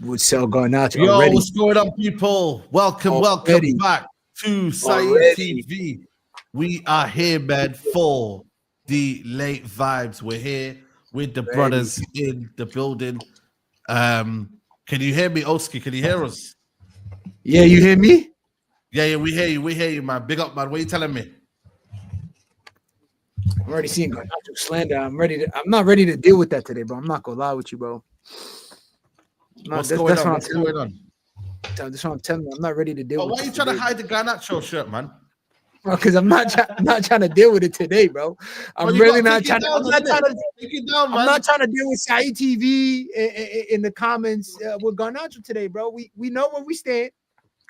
We would sell Garnacho. Yo, already. What's going on, people? Welcome back to Saeed TV. We are here, man, for the late vibes. We're here with the brothers in the building. Can you hear me, Oski? Can you hear us? Yeah, you hear me? Yeah, we hear you. We hear you, man. Big up, man. What are you telling me? I'm already seeing Garnacho slander. I'm not ready to deal with that today, bro. I'm not gonna lie with you, bro. What's going on? What's going on? That's what I'm telling you. I'm not ready to deal with it. Why are you trying to hide the Garnacho shirt, man? Because I'm not trying to deal with it today, bro. I'm really not trying to. I'm not trying to deal with Saeed TV in the comments with Garnacho today, bro. We know where we stand,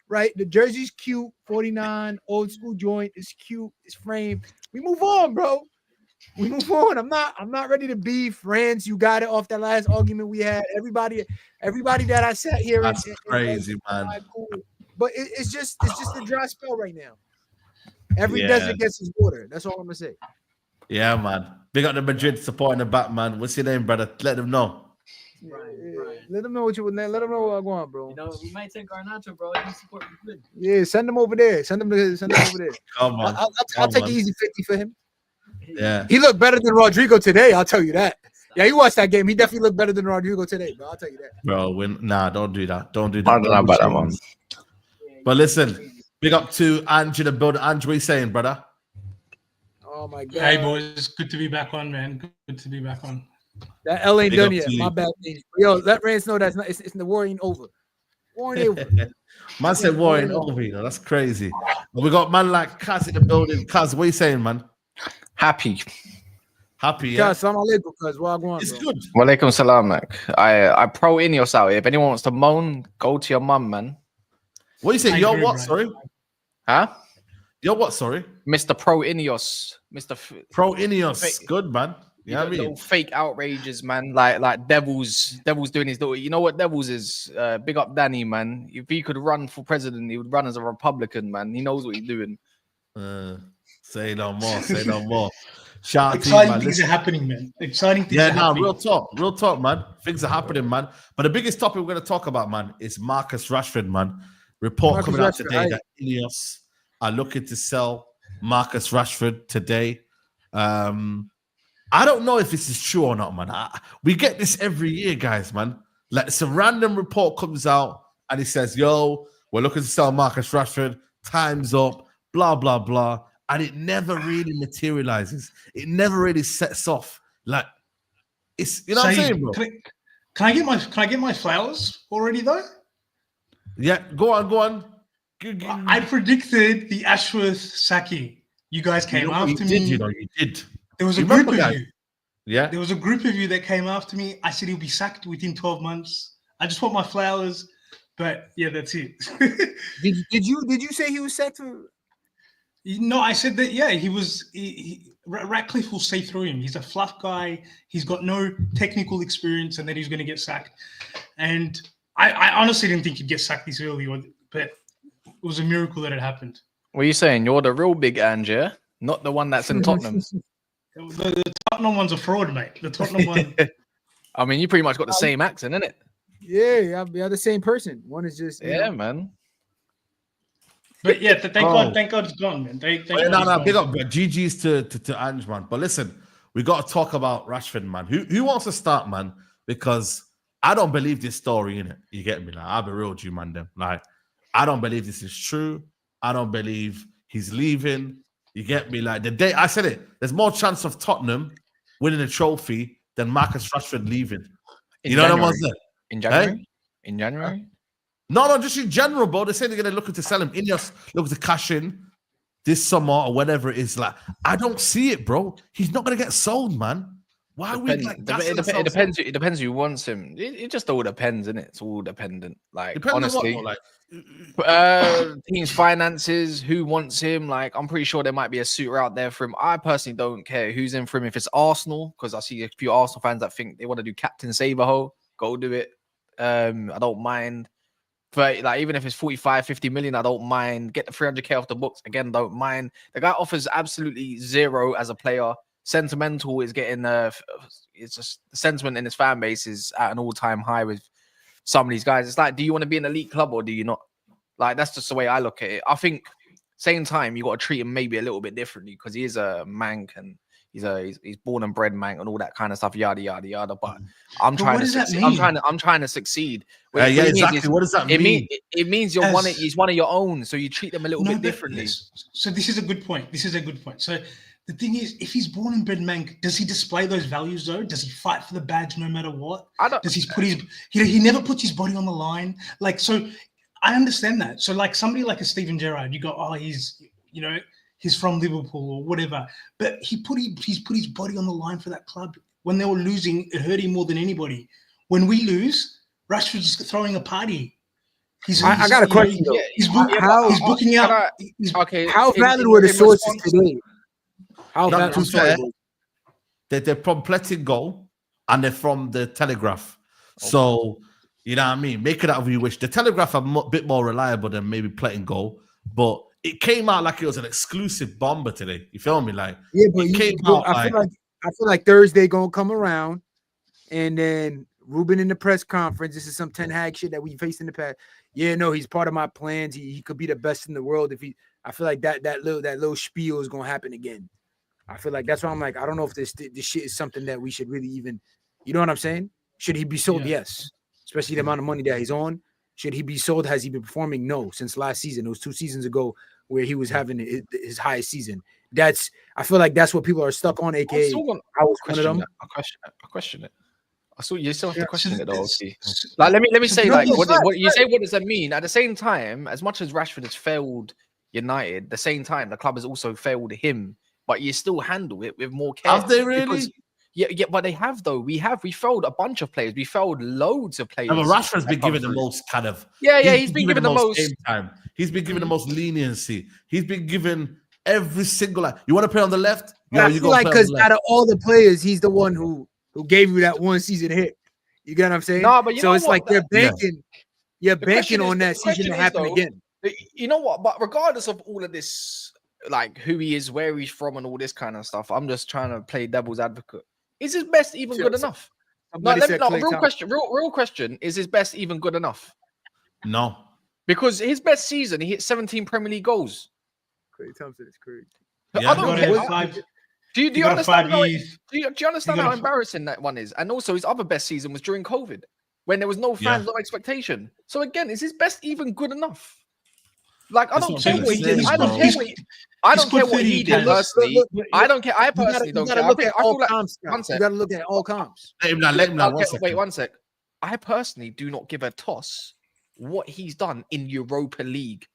right? The jersey's cute, 49, old school joint. It's cute. It's framed. We move on, bro. We move on. I'm not ready to be friends. You got it off that last argument we had. Everybody that I sat here. That's crazy, man. Cool. But it's just a dry spell right now. Every desert gets its water. That's all I'm gonna say. Yeah, man. Big up the Madrid supporting the back, man. What's your name, brother? Let them know. Right. Let them know what you would. Let them know what I want, bro. You know, we might take Garnacho, bro. You support Madrid. Yeah, send them over there. Send them over there. Come on. I'll take an easy 50 for him. Yeah, he looked better than Rodrigo today. I'll tell you that. Yeah, you watched that game. He definitely looked better than Rodrigo today, bro. I'll tell you that. Bro, don't do that. Don't do that. I don't know about that one. But listen, big up to Andrew the builder. Andrew, what are you saying, brother? Oh my god. Hey boys, good to be back on, man. Good to be back on. That L ain't done yet. My bad. Yo, let Rance know that's not. It's the war ain't over. War ain't over. Man said war ain't over. You know, that's crazy. But we got man like Kaz in the building. Kaz, what are you saying, man? Happy, yeah. Salam alaikum, cuz. It's good. Walaikum salam, Mac. I pro INEOS out here. If anyone wants to moan, go to your mum, man. What are you saying? Yo, what? Sorry? Huh? Yo, what? Sorry? Mr. Pro INEOS. Pro INEOS. Good, man. Yeah, I mean, fake outrages, man. Like Devil's doing his little. You know what Devil's is? Big up Danny, man. If he could run for president, he would run as a Republican, man. He knows what he's doing. Say no more. Say no more. Shout out Exciting to you, things are happening, man. Exciting things are happening. Real talk, man. Things are happening, man. But the biggest topic we're going to talk about, man, is Marcus Rashford, man. Report coming out today that INEOS are looking to sell Marcus Rashford today. I don't know if this is true or not, man. We get this every year, guys, man. Like, some random report comes out and it says, yo, we're looking to sell Marcus Rashford. Time's up. Blah, blah, blah. And it never really materializes. It never really sets off. Like, it's, you know what I'm saying, bro? Can I get my flowers already, though? Yeah, go on. I predicted the Ashworth sacking. You guys came after me. You did. There was a group of you. Yeah. There was a group of you that came after me. I said he'll be sacked within 12 months. I just want my flowers. But yeah, that's it. Did you say he was sacked? No, I said that. Yeah, Ratcliffe will see through him. He's a fluff guy. He's got no technical experience, and that he's going to get sacked. And I honestly didn't think he'd get sacked this early, but it was a miracle that it happened. What are you saying? You're the real big Ange, not the one that's in Tottenham. The Tottenham one's a fraud, mate. The Tottenham one. I mean, you pretty much got the same accent, innit? Yeah, you're the same person. One is just man. But yeah, thank God it's gone, man. Big up, GG's to Ange, man. But listen, we got to talk about Rashford, man. Who wants to start, man? Because I don't believe this story, innit? You get me? Like, I'll be real with you, man. Like, I don't believe this is true. I don't believe he's leaving. You get me? Like, the day I said it, there's more chance of Tottenham winning a trophy than Marcus Rashford leaving. You know what I'm saying? In January? In January? No, just in general, bro. They say they're gonna look to sell him. INEOS looking to cash in this summer or whatever it is. Like, I don't see it, bro. He's not gonna get sold, man. Why are we like it depends. It depends who wants him. It just all depends, isn't it? It's all dependent. Like, depends honestly, on what, like team's finances, who wants him. Like, I'm pretty sure there might be a suitor out there for him. I personally don't care who's in for him. If it's Arsenal, because I see a few Arsenal fans that think they want to do Captain Save-A-Ho, go do it. I don't mind. But like, even if it's 45, 50 million, I don't mind. Get the 300k off the books. Again, don't mind. The guy offers absolutely zero as a player. Sentimental is getting it's just the sentiment in his fan base is at an all-time high with some of these guys. It's like, do you want to be an elite club or do you not? Like, that's just the way I look at it. I think same time you got to treat him maybe a little bit differently because he is a mank and he's born and bred mank and all that kind of stuff, yada yada yada. But I'm trying to succeed. I'm trying to succeed. Yeah, exactly. What does that mean? It means he's one of your own, so you treat them a little bit differently. So this is a good point. So the thing is, if he's born and bred mank, does he display those values though? Does he fight for the badge no matter what? Does he put his he never puts his body on the line? Like, so I understand that. So like somebody like a Steven Gerrard, you go, he's from Liverpool or whatever, but he's put his body on the line for that club. When they were losing, it hurt him more than anybody. When we lose, Rashford's throwing a party. I got a question though. He's booking out. How valid were the sources today? They're from Pletting Goal and they're from the Telegraph. Okay. So, you know what I mean? Make it out of you wish. The Telegraph are a bit more reliable than maybe Pletting Goal, but it came out like it was an exclusive bomber today. You feel me? Like, yeah, but I feel like Thursday gonna come around, and then Ruben in the press conference. This is some Ten Hag shit that we faced in the past. Yeah, no, he's part of my plans. He could be the best in the world if he. I feel like that little spiel is gonna happen again. I feel like that's why I'm like, I don't know if this shit is something that we should really even, you know what I'm saying? Should he be sold? Yeah. Yes. Especially the amount of money that he's on. Should he be sold? Has he been performing? No. Since last season, it was 2 seasons ago where he was having his highest season. I feel like that's what people are stuck on, aka I was one of them. I question it. I saw you still have to question it though. Like, let me say, like, what you say, what does that mean? At the same time, as much as Rashford has failed United, at the same time, the club has also failed him. But you still handle it with more care. Have they really? Yeah, but they have though. We failed a bunch of players. We failed loads of players. No, but Rashford's been given the most kind of. He's been given the most game time. He's been given the most leniency. He's been given every single. You want to play on the left? Yeah, I feel like because out of all the players, he's the one who gave you that one season hit. You get what I'm saying? No, but so it's like they're banking. You're banking on that season to happen again. You know what? But regardless of all of this, like who he is, where he's from, and all this kind of stuff, I'm just trying to play devil's advocate. Is his best even good enough? Real question. Is his best even good enough? No. Because his best season, he hit 17 Premier League goals. Clay Thompson is crazy. Yeah. I don't care. Do you understand how embarrassing that one is? And also, his other best season was during COVID, when there was no fans, no expectation. So again, is his best even good enough? Like, I don't care what he did. I don't care what he did personally. I don't care. I personally don't care. You gotta look at all comps. Wait 1 sec. I personally do not give a toss what he's done in Europa League.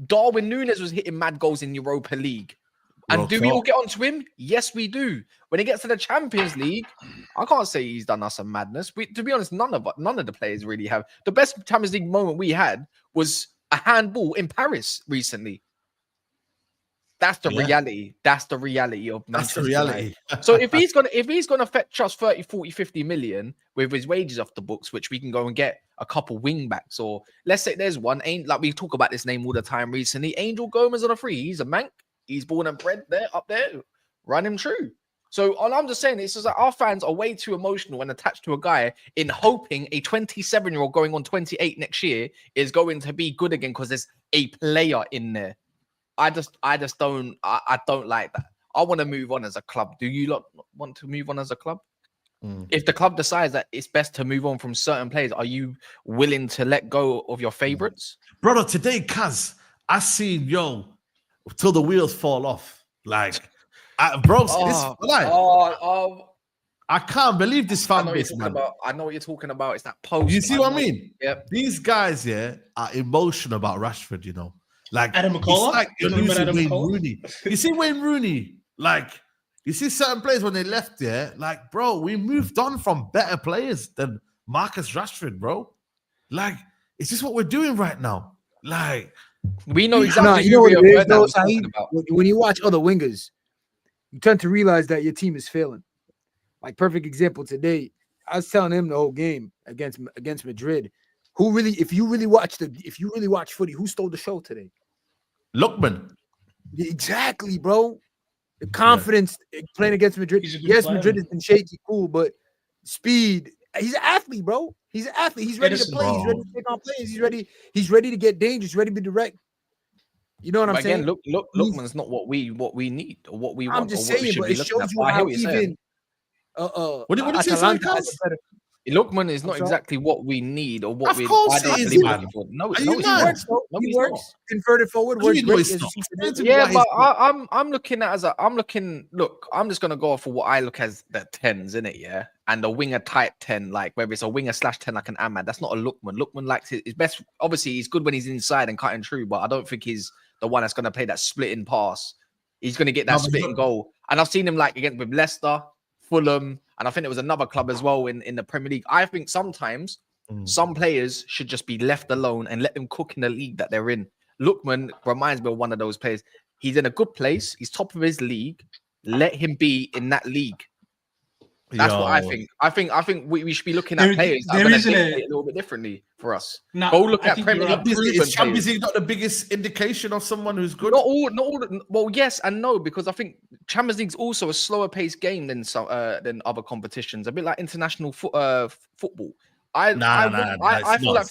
Darwin Núñez was hitting mad goals in Europa League. And do we all get onto him? Yes, we do. When he gets to the Champions League, I can't say he's done us a madness. To be honest, none of the players really have. The best Champions League moment we had was a handball in Paris recently. That's the reality. That's the reality of Manchester United. So if he's gonna fetch us 30, 40, 50 million with his wages off the books, which we can go and get a couple wing backs, or let's say there's one, like we talk about this name all the time recently, Angel Gomez on a free. He's a mank. He's born and bred there, up there. Run him true. So all I'm just saying is just like our fans are way too emotional and attached to a guy in hoping a 27-year-old going on 28 next year is going to be good again because there's a player in there. I don't like that. I want to move on as a club. Do you lot want to move on as a club? If the club decides that it's best to move on from certain players, are you willing to let go of your favorites? Brother, today, Kaz, I seen till the wheels fall off. Like, bro, I can't believe this fan base, man. I know what you're talking about. It's that post. You see what I mean? Yep. These guys, are emotional about Rashford, Like, Adam McCullough? it's like you're You're talking about losing Adam Wayne McCullough? Rooney. You see Wayne Rooney, like, you see certain players when they left there, like, bro, we moved on from better players than Marcus Rashford, bro. Like, is this what we're doing right now? Like, we know exactly you know what it is, that though, was talking Saeed? about. When you watch other wingers, you tend to realize that your team is failing. Like, perfect example today, I was telling him the whole game against Madrid. Who really, if you really watch footy, who stole the show today? Lookman. Exactly, bro. The confidence playing against Madrid. Yes, player. Madrid has been shaky, cool, but speed. He's an athlete, bro. He's an athlete. He's ready to play. He's ready to take on players. He's ready to get dangerous. Ready to be direct. You know what I'm saying? Again, Lookman's not what we need or what we want. I'm just or what we saying, should but be it looking shows at. you I hear how what you're saying. even What did you say? Atalanta has a better. Lookman is not exactly what we need or what Of we. course I don't he is, believe man. looking for. No, Are no, you he's mad? not. Works, though. No, He he's works. not. Converted forward. What do Works you know great. he's as not? you see today. Yeah, but I'm looking at I'm just gonna go for what I look as the 10s, in it, yeah, and a winger type 10, like whether it's a winger /10 like an Ahmad. That's not a Lookman. Lookman likes his best. Obviously, he's good when he's inside and cutting through, but I don't think he's the one that's gonna play that splitting pass. He's gonna get that splitting goal, and I've seen him like against with Leicester, Fulham, and I think it was another club as well in the Premier League. I think sometimes some players should just be left alone and let them cook in the league that they're in. Lookman reminds me of one of those players. He's in a good place. He's top of his league. Let him be in that league. That's what I think. I think we should be looking at players that are going to dictate a little bit differently for us. Go look at Premier League. Is Champions League not the biggest indication of someone who's good? Not all. Well, yes and no, because I think Champions League's also a slower paced game than other competitions. A bit like international football. I feel like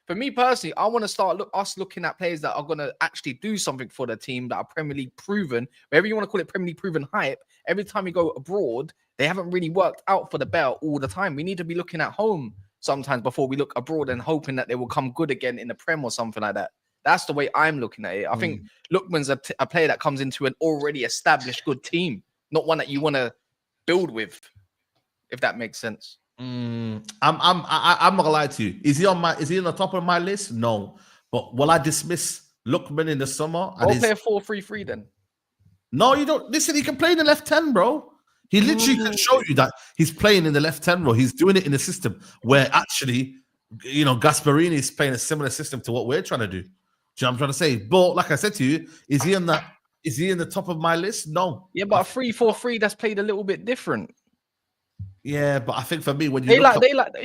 for me personally, I want to start looking at players that are going to actually do something for the team, that are Premier League proven, whatever you want to call it, Premier League proven hype. Every time you go abroad, they haven't really worked out for the belt all the time. We need to be looking at home sometimes before we look abroad and hoping that they will come good again in the Prem or something like that. That's the way I'm looking at it. I think Lookman's a player that comes into an already established good team, not one that you want to build with, if that makes sense. I'm not gonna lie to you. Is he on the top of my list? No. But will I dismiss Lookman in the summer? I'll play a 4-3-3 then. No, you don't. Listen, he can play in the left 10, bro. He literally can show you that he's playing in the left 10 role. He's doing it in a system where actually, Gasparini is playing a similar system to what we're trying to do. Do you know what I'm trying to say? But like I said to you, is he in the top of my list? No. Yeah, but a 3-4-3 that's played a little bit different. Yeah, but I think for me, when you you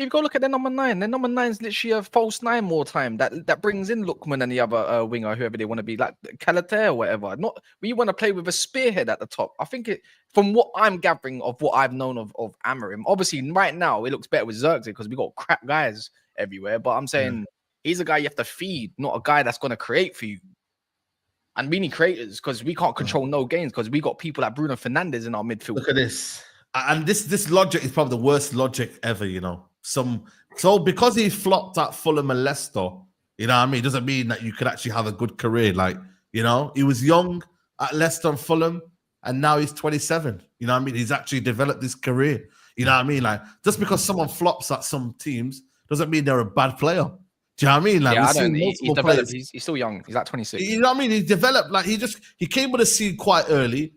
go look at their number 9. Their number 9 is literally a false 9 more time. That brings in Lookman and the other winger, whoever they want to be, like Calate or whatever. Not we want to play with a spearhead at the top. I think from what I'm gathering of what I've known of Amorim, obviously right now it looks better with Xerxes because we got crap guys everywhere. But I'm saying he's a guy you have to feed, not a guy that's going to create for you. And we need creators because we can't control no games because we got people like Bruno Fernandes in our midfield. Look at this. And this logic is probably the worst logic ever, So because he flopped at Fulham and Leicester, doesn't mean that you could actually have a good career. Like, he was young at Leicester and Fulham, and now he's 27. He's actually developed this career. Like, just because someone flops at some teams doesn't mean they're a bad player. Do you know what I mean? Like, he's developed. He's still young. He's like 26. You know what I mean? He developed. Like, he came with a scene quite early,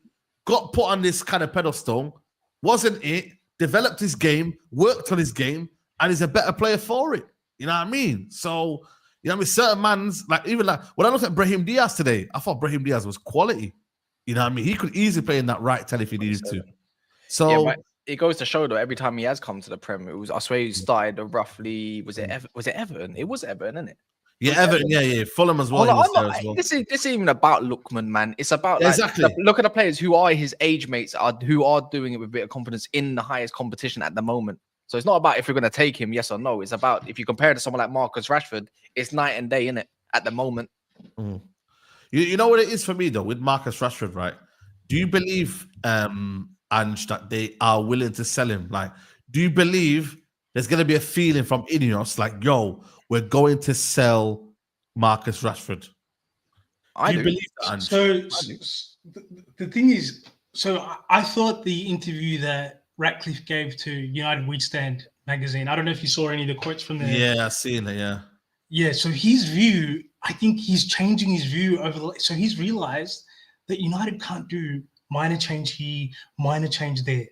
got put on this kind of pedestal. Wasn't it? Developed his game, worked on his game, and is a better player for it. You know what I mean? So, certain mans, even when I looked at Brahim Diaz today, I thought Brahim Diaz was quality. You know what I mean? He could easily play in that right 10 if he needed to. So yeah, it goes to show though, every time he has come to the Prem, I swear he started roughly, was it Everton? It was Everton, isn't it? Yeah, Everton, yeah. Fulham as well. This isn't even about Lookman, man. It's about exactly. Look at the players who are his age mates, who are doing it with a bit of confidence in the highest competition at the moment. So it's not about if you're going to take him, yes or no. It's about if you compare it to someone like Marcus Rashford, it's night and day, innit? At the moment. You know what it is for me though with Marcus Rashford, right? Do you believe, Ange, that they are willing to sell him? Like, do you believe there's going to be a feeling from INEOS like, yo, we're going to sell Marcus Rashford? I do believe that, Ange? So the thing is, I thought the interview that Ratcliffe gave to United We Stand magazine. I don't know if you saw any of the quotes from there. Yeah, I've seen it. Yeah. Yeah. So his view, I think he's changing his view so he's realized that United can't do minor change here, minor change there.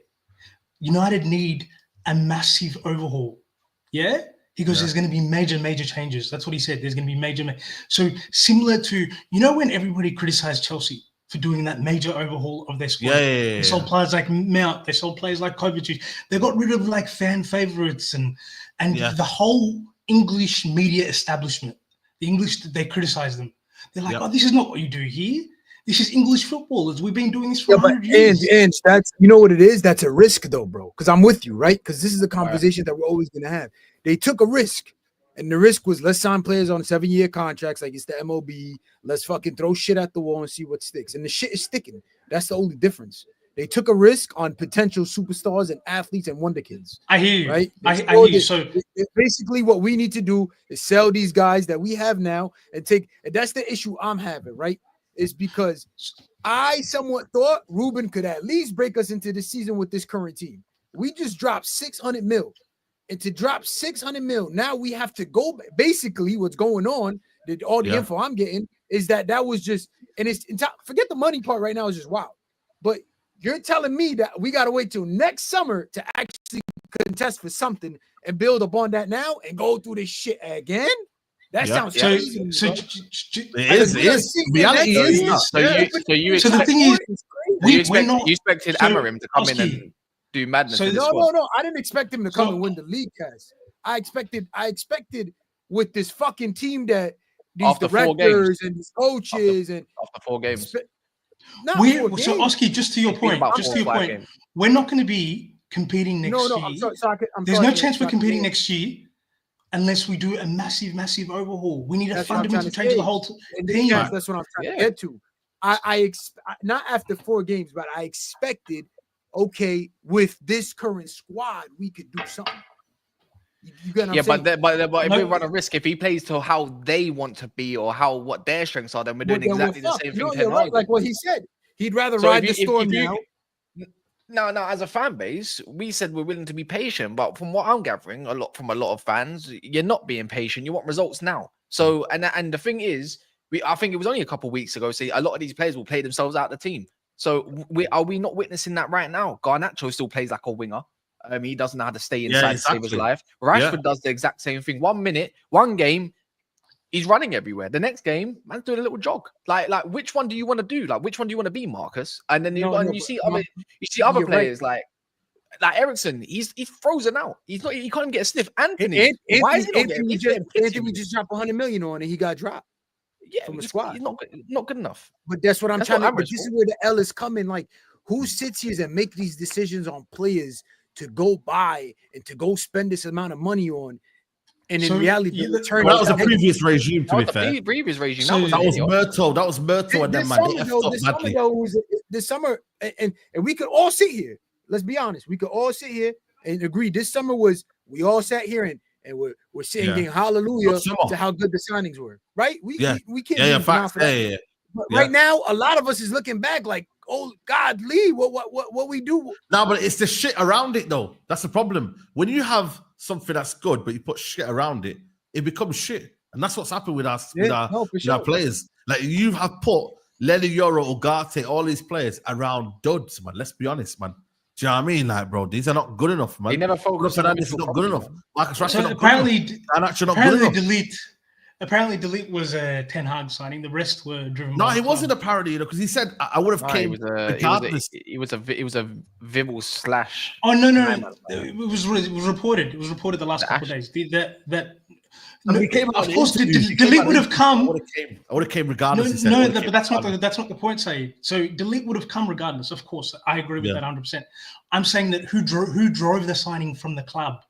United need a massive overhaul. Yeah. He goes, there's going to be major changes. That's what he said. There's going to be major. So similar to, when everybody criticized Chelsea for doing that major overhaul of their squad. They sold players like Mount. They sold players like Kovacic. They got rid of like fan favorites and the whole English media establishment. The English, they criticize them. They're like, oh, this is not what you do here. This is English footballers. We've been doing this for 100 years. And that's, what it is? That's a risk though, bro. Because I'm with you, right? Because this is a conversation that we're always going to have. They took a risk. And the risk was, let's sign players on 7-year contracts like it's the MLB. Let's fucking throw shit at the wall and see what sticks. And the shit is sticking. That's the only difference. They took a risk on potential superstars and athletes and wonder kids. I hear you. Right? I hear you. So basically what we need to do is sell these guys that we have now and that's the issue I'm having, right? Is because I somewhat thought Ruben could at least break us into the season with this current team. We just dropped 600 mil. And to drop 600 mil, now we have to go. Basically, what's going on, all the info I'm getting is that was just, and forget the money part right now is just wild. But you're telling me that we got to wait till next summer to actually contest for something and build upon that now and go through this shit again? That sounds crazy. So it is. Reality is not. So the thing is, you expected Amarim to come in and do madness. So no. I didn't expect him to come and win the league, guys. I expected with this fucking team that these directors and these coaches after 4 games. So Oski, just to your point, we're not going to be competing next year. There's no chance we're competing next year unless we do a massive overhaul. We need a fundamental change of the whole team. That's what I'm trying to get to. I not after 4 games, but I expected, okay, with this current squad, we could do something. You get what I'm saying? But if we run a risk, if he plays to how they want to be or what their strengths are, then we're doing exactly the same thing. You're right. Like what he said, he'd rather ride the storm now. No, as a fan base, we said we're willing to be patient, but from what I'm gathering, from a lot of fans, you're not being patient. You want results now. So, and the thing is, I think it was only a couple of weeks ago. See, a lot of these players will play themselves out of the team. So, are we not witnessing that right now? Garnacho still plays like a winger. He doesn't know how to stay inside to save his life. Rashford does the exact same thing. 1 minute, 1 game, he's running everywhere. The next game, man's doing a little jog. Like which one do you want to do? Like which one do you want to be, Marcus? And then you see other players like Ericsson. He's frozen out. He can't even get a sniff. Anthony, why is he Anthony just dropped 100 million on and he got dropped. Yeah, from the squad. He's not good enough. But that's what I'm trying to. But this is where the L is coming. Like, who sits here and make these decisions on players to go buy and to go spend this amount of money on? And in reality, that was a previous regime. To be fair, previous regime. That was Murto. That was Murto and that man. This summer, and we could all sit here. Let's be honest. We could all sit here and agree. This summer we all sat here and we're singing hallelujah to how good the signings were. Right? We can't. But right now, a lot of us is looking back like, oh God, Lee, what we do? No, but it's the shit around it though. That's the problem. When you have something that's good, but you put shit around it, it becomes shit. And that's what's happened with us, with our players. Like you have put Lenny Yoro, Ugarte, all these players around duds, man. Let's be honest, man. Do you know what I mean? Like, bro, these are not good enough, man. They never focus on this is not good enough. Marcus Rashford not apparently, good enough. And actually not good enough. Apparently, Delete was a Ten Hag signing. The rest were driven. No, he wasn't a parody, because he said I would have came. It was a Vibble slash. Oh no! It was reported. It was reported the last couple of days. Of course, Delete would have come. I would have came regardless. But that's not the point, Saeed. So Delete would have come regardless. Of course, I agree with that 100%. I'm saying that who drove the signing from the club.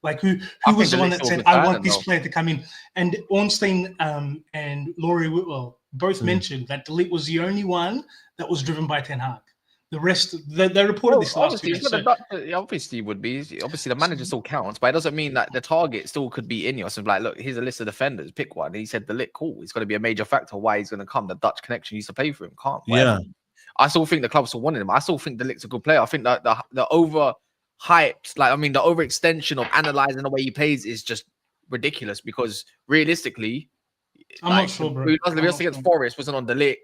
Like who was the one that said, I want this player to come in? And Ornstein and Laurie Whitwell both mentioned that Delete was the only one that was driven by Ten Hag. The rest, they reported this last week. Obviously, would be. Obviously, the manager still counts, but it doesn't mean that the target still could be INEOS. And like, look, here's a list of defenders. Pick one. And he said Delete, cool. It's going to be a major factor why he's going to come. The Dutch connection used to pay for him. Can't. I still think the club still wanted him. I still think Delict's a good player. I think that the hyped. Like, I mean, the overextension of analyzing the way he plays is just ridiculous because realistically, I'm not sure, bro. The against Forest wasn't on De Ligt.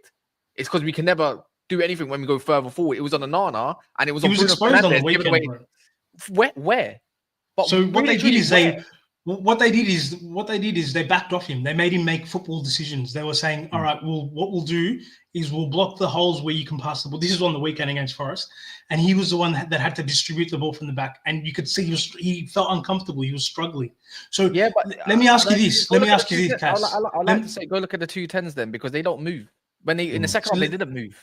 It's because we can never do anything when we go further forward. It was on Onana and it was on Bruno exposed on the Fernandes, weekend, bro. Where? But so what they did is where? what they did is they backed off him. They made him make football decisions. They were saying, all right, what we'll do is we'll block the holes where you can pass the ball. This is on the weekend against Forest. And he was the one that had to distribute the ball from the back. And you could see he felt uncomfortable. He was struggling. So yeah, but let me ask you this. Let me ask you this, Cass. I like to say go look at the 210s then because they don't move. When they in the second half, they didn't move.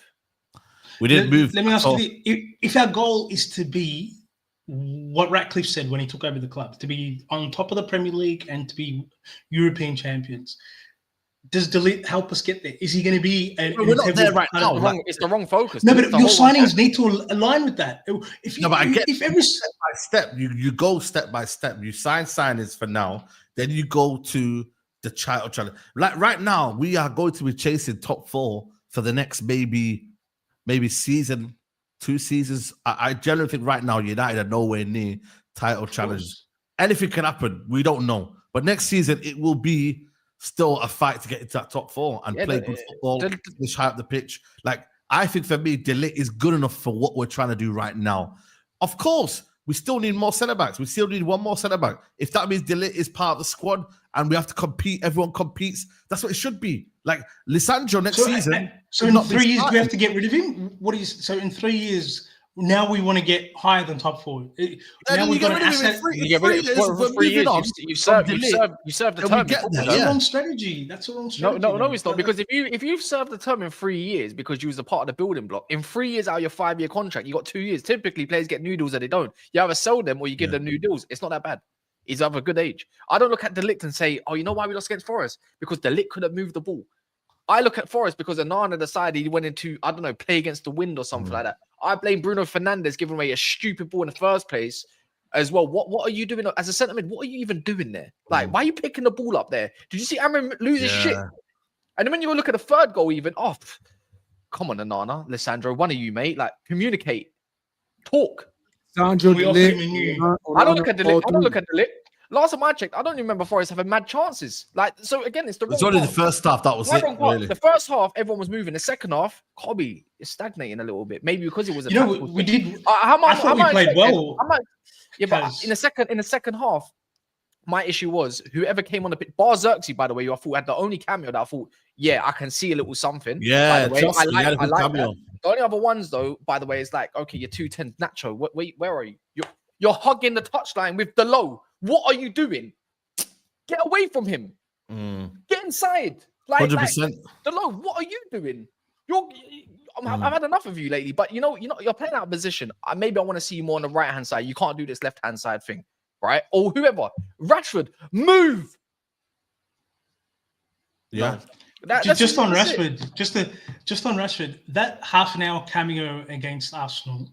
We didn't move. Let me ask you this. If our goal is to be what Ratcliffe said when he took over the club, to be on top of the Premier League and to be European champions, does De Ligt help us get there? Is he going to be? We're not there right now. It's the wrong focus. No, but your signings need to align with that. If every step by step, you go step by step. You sign signings for now, then you go to the title challenge. Like right now, we are going to be chasing top 4 for the next maybe season, 2 seasons. I generally think right now United are nowhere near title challenge. Anything can happen. We don't know. But next season, it will be still a fight to get into that top 4 and play good football, push high up the pitch. Like, I think for me, De Ligt is good enough for what we're trying to do right now. Of course, we still need more centre-backs. We still need one more centre-back. If that means De Ligt is part of the squad and we have to compete, everyone competes, that's what it should be. Like, Lisandro next season. So in 3 years, do we have to get rid of him? So in 3 years, now we want to get higher than top 4. Now we've got an asset. For 3 years, you served the term. That's the wrong strategy. That's the wrong strategy. No, it's not. Because if you've served the term in 3 years because you was a part of the building block, in 3 years out of your 5-year contract, you got 2 years. Typically, players get new deals or they don't. You either sell them or you give them new deals. It's not that bad. He's of a good age. I don't look at De Ligt and say, oh, you know why we lost against Forest? Because De Ligt could have moved the ball. I look at Forest because Onana decided he went into, I don't know, play against the wind or something like that. I blame Bruno Fernandes giving away a stupid ball in the first place as well. What are you doing as a centre mid? What are you even doing there? Like, why are you picking the ball up there? Did you see Amram lose his shit? And then when you go look at the third goal, even come on, Onana, Lisandro, one of you, mate. Like, communicate, talk. Sandro, I don't look at De Ligt. Last time I checked, I don't remember Forest having mad chances. Like, so again, it's the wrong. It's only the first half. That was it. Really. The first half, everyone was moving. The second half, Kobe is stagnating a little bit. Maybe because it was. We did. I thought we played well. But in the second half, my issue was whoever came on the pitch. Bar Xerxes, by the way, I thought had the only cameo that I thought, I can see a little something. Yeah, by the way. I like that. The only other ones, though, by the way, is like, okay, you're 210 Nacho. Where are you? You're hugging the touchline with the low. What are you doing? Get away from him. Get inside. 100%. The low. What are you doing? I've had enough of you lately. But you're playing out of position. Maybe I want to see you more on the right hand side. You can't do this left hand side thing, right? Or whoever. Rashford, move. Yeah. Just on Rashford. Just on Rashford. That half an hour cameo against Arsenal.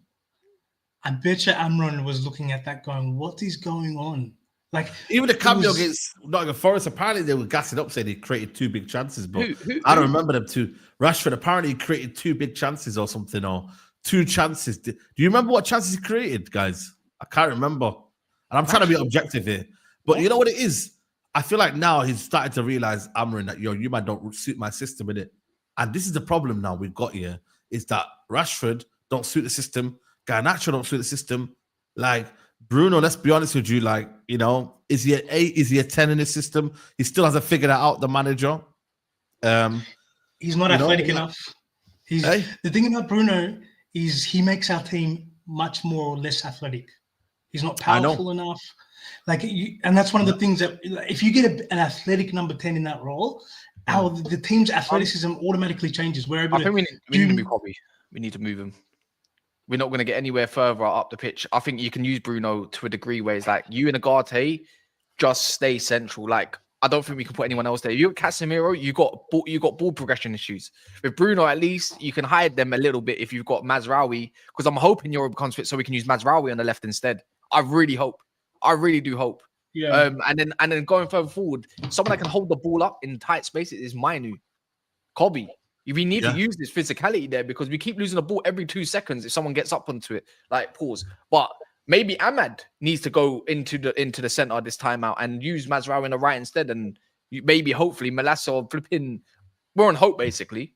I bet you Amron was looking at that going, what is going on? Like, even the cameo against Nottingham Forest, apparently they were gassing up saying he created 2 big chances, but I don't remember them too. Rashford apparently created 2 big chances or something, or 2 chances. Do you remember what chances he created, guys? I can't remember. And I'm trying to be objective here. But you know what it is? I feel like now he's starting to realize, Amron, that you might don't suit my system in it. And this is the problem now we've got here, is that Rashford don't suit the system. Garnacho don't suit the system. Like, Bruno, let's be honest with you, like, is he an 8? Is he a 10 in the system? He still hasn't figured that out, the manager. He's not athletic enough. The thing about Bruno is he makes our team much more or less athletic. He's not powerful enough. Like, and that's one of the things that if you get an athletic number 10 in that role, the team's athleticism automatically changes. I think we need to move Kobe. We need to move him. We're not going to get anywhere further up the pitch. I think you can use Bruno to a degree where it's like you and Agate just stay central. Like, I don't think we can put anyone else there. You got Casemiro, you got ball progression issues. With Bruno, at least you can hide them a little bit if you've got Mazraoui, because I'm hoping Europa becomes fit so we can use Mazraoui on the left instead. I really hope. I really do hope. Yeah. And then going further forward, someone that can hold the ball up in tight spaces is Mainu. Kobe. We need to use this physicality there because we keep losing the ball every 2 seconds if someone gets up onto it. Like, pause. But Maybe Ahmad needs to go into the center this time out and use Mazraoui in the right instead, and maybe hopefully Malassa or flipping. We're on hope basically.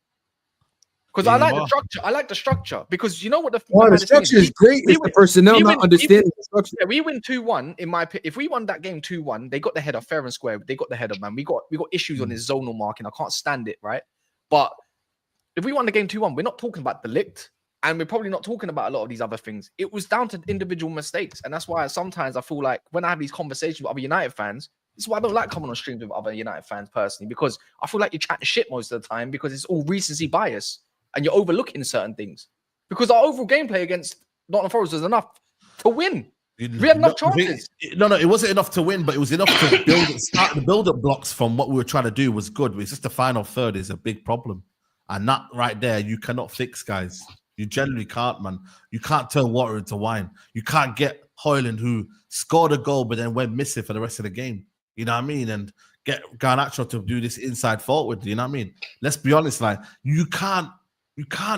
Because I like the structure. I like the structure because you know what the structure is great. It's the personnel not understanding the structure. Yeah, we win 2-1. In my opinion, if we won that game 2-1, they got the header fair and square. They got the header, man. We got issues on his zonal marking. I can't stand it, right? But if we won the game 2-1, we're not talking about Delict, and we're probably not talking about a lot of these other things. It was down to individual mistakes, and that's why sometimes I feel like when I have these conversations with other United fans, this is why I don't like coming on streams with other United fans personally, because I feel like you're chatting shit most of the time because it's all recency bias. And you're overlooking certain things because our overall gameplay against Nottingham Forest was enough to win. We had enough chances. No, it wasn't enough to win, but it was enough to start the build-up blocks from what we were trying to do was good. It's just the final third is a big problem. And that right there, you cannot fix, guys. You generally can't, man. You can't turn water into wine. You can't get Højlund, who scored a goal but then went missing for the rest of the game. You know what I mean? And get Garnacho to do this inside forward. You know what I mean? Let's be honest, like, you can't